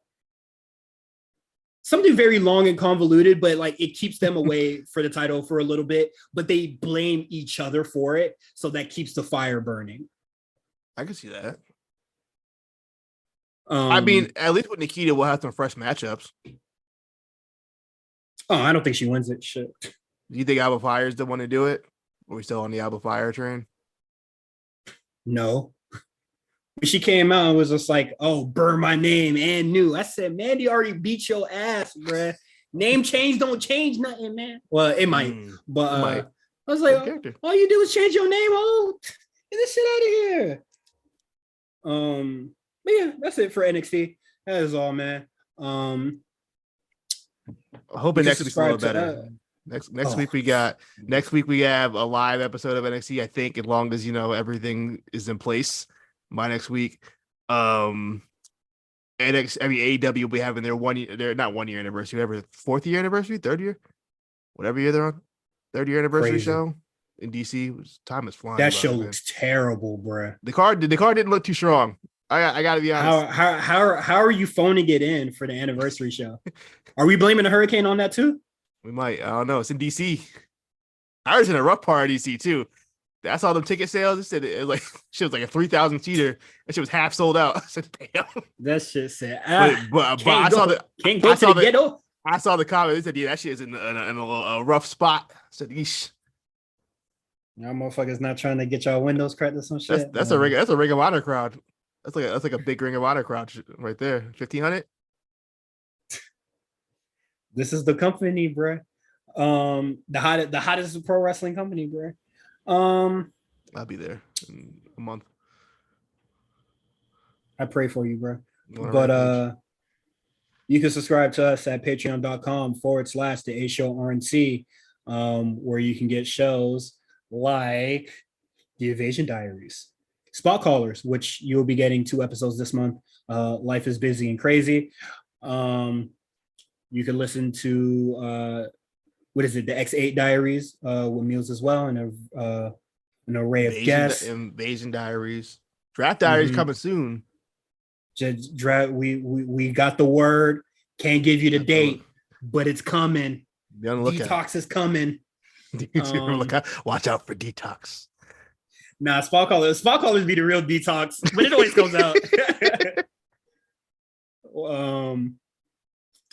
Something very long and convoluted, but like it keeps them away for the title for a little bit, but they blame each other for it. So that keeps the fire burning. I can see that. I mean, at least with Nikita, we'll have some fresh matchups. Oh, I don't think she wins it. Shit. Do you think Alba Fire is the one to do it? Are we still on the Alba Fire train? No. When she came out and was just like, oh, burn my name and new. I said, Mandy already beat your ass, bruh. Name change don't change nothing, man. Well, it might, but it might. I was like, all you do is change your name. Oh, get this shit out of here. But yeah, that's it for NXT. That is all, man. I hope next week's a little better. Next week we have a live episode of NXT. I think as long as everything is in place by next week. AEW will be having their not 1 year anniversary, whatever, 4th year anniversary, 3rd year, whatever year they're on, 3rd year anniversary show in DC. Time is flying. That show looks terrible, bro. The card didn't look too strong. I gotta be honest. How are you phoning it in for the anniversary show? Are we blaming the hurricane on that too? We might. I don't know. It's in DC. I was in a rough part of DC too. I saw them ticket sales. It said it was like a 3,000 seater, and she was half sold out. I said, "Damn." That shit said. But I saw the comment. They said, "Yeah, that shit is in a rough spot." I said, "Yeesh." Y'all motherfuckers not trying to get y'all windows cracked or some shit. That's a Ring of Honor crowd. That's like a big Ring of Honor crowd right there. 1,500. This is the company, bro. The hottest pro wrestling company, bro. I'll be there in a month. I pray for you, bro. But you can subscribe to us at patreon.com/the A Show RNC, where you can get shows like The Evasion Diaries, Spot Callers, which you'll be getting 2 episodes this month. Life is busy and crazy. You can listen to what is it? The X8 Diaries with Meals as well, and an array of guests. Invasion Diaries, Draft Diaries coming soon. We got the word. Can't give you the date, but it's coming. Detox is coming. Watch out for Detox. Nah, Spot Callers be the real Detox, but it always comes out.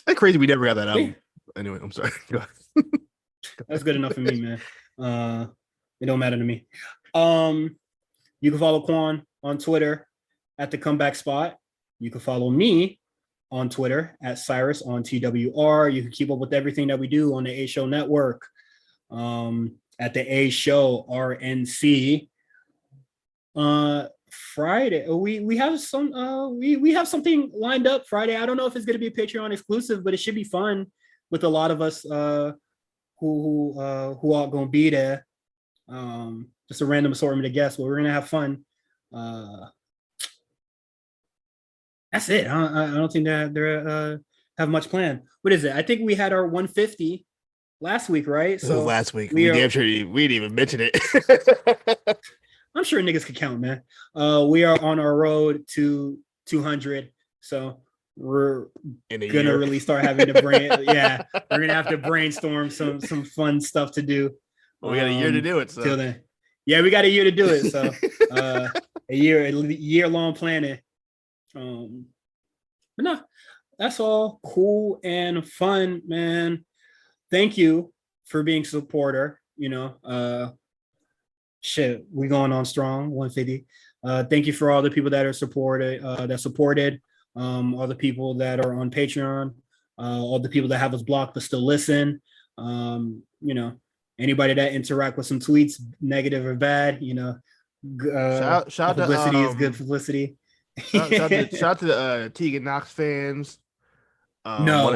That's crazy. We never got that album. Anyway, I'm sorry. Go ahead. That's good enough for me, man. It don't matter to me. You can follow Quan on Twitter at the Comeback Spot. You can follow me on Twitter at Cyrus on TWR. You can keep up with everything that we do on the A Show Network at the A Show RNC. Friday we have something lined up Friday. I don't know if it's going to be a Patreon exclusive, but it should be fun with a lot of us who are going to be there. Just a random assortment of guests, but we're going to have fun. That's it. I don't think that they have much planned. What is it? I think we had our 150 last week, right? So last week we didn't even mention it. I'm sure niggas could count, man. We are on our road to 200, so we're gonna really start having to we're gonna have to brainstorm some fun stuff to do. Well, we got a year to do it. So. Till then, yeah, we got a year to do it. So a year-long planning. But no, that's all cool and fun, man. Thank you for being a supporter. Shit, we going on strong, 150. Thank you for all the people that are supported, all the people that are on Patreon, all the people that have us blocked but still listen. Anybody that interact with some tweets, negative or bad, shout publicity to, is good publicity. Shout out to the Tegan Knox fans. No. One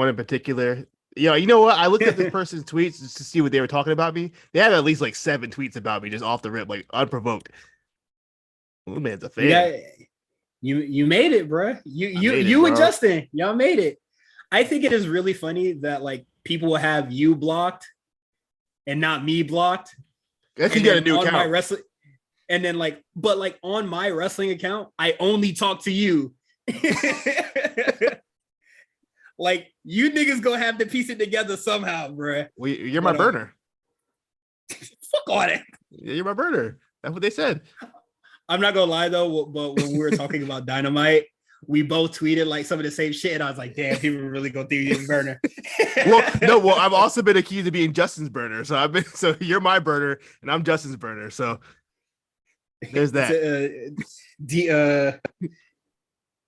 in particular. Yeah, you know what? I looked at this person's tweets just to see what they were talking about me. They had at least like 7 tweets about me just off the rip, like unprovoked. Little man's a fan. You made it, bro. You and Justin, y'all made it. I think it is really funny that like people will have you blocked and not me blocked. That's you got a new account. My wrestling, and then but on my wrestling account, I only talk to you. Like you niggas gonna have to piece it together somehow, bro. Well, you're my burner. Fuck all that. Yeah, you're my burner. That's what they said. I'm not gonna lie though, but when we were talking about Dynamite, we both tweeted like some of the same shit, and I was like, "Damn, people really gonna think you're burner." Well, I've also been accused of being Justin's burner, so you're my burner, and I'm Justin's burner. So there's that.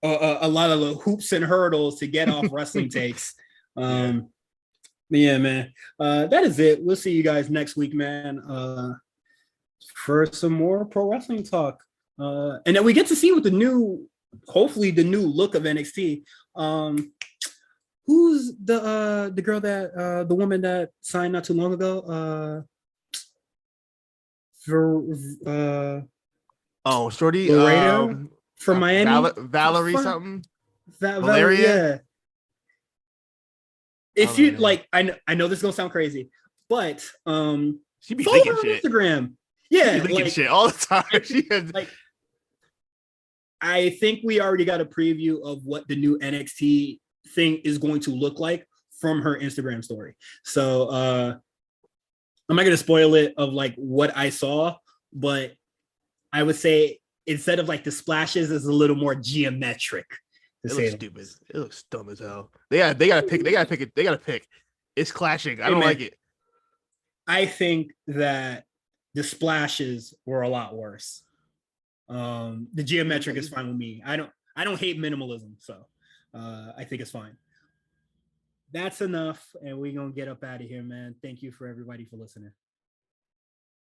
A lot of the hoops and hurdles to get off wrestling takes. But yeah, man, that is it. We'll see you guys next week, man. For some more pro wrestling talk, and then we get to see what hopefully the new look of NXT. Who's the girl that the woman that signed not too long ago? Shorty from Miami, Valerie something. Valeria. If you like, I know this is gonna sound crazy, but she be thinking her on shit. Instagram. Yeah, she be thinking shit all the time. She has I think we already got a preview of what the new NXT thing is going to look like from her Instagram story. So I'm not gonna spoil it of like what I saw, but I would say instead of like the splashes, is a little more geometric. It looks stupid. It looks dumb as hell. They gotta pick. It's clashing. I don't like it. I think that the splashes were a lot worse. The geometric is fine with me. I don't hate minimalism, so I think it's fine. That's enough, and we're gonna get up out of here, man. Thank you for everybody for listening.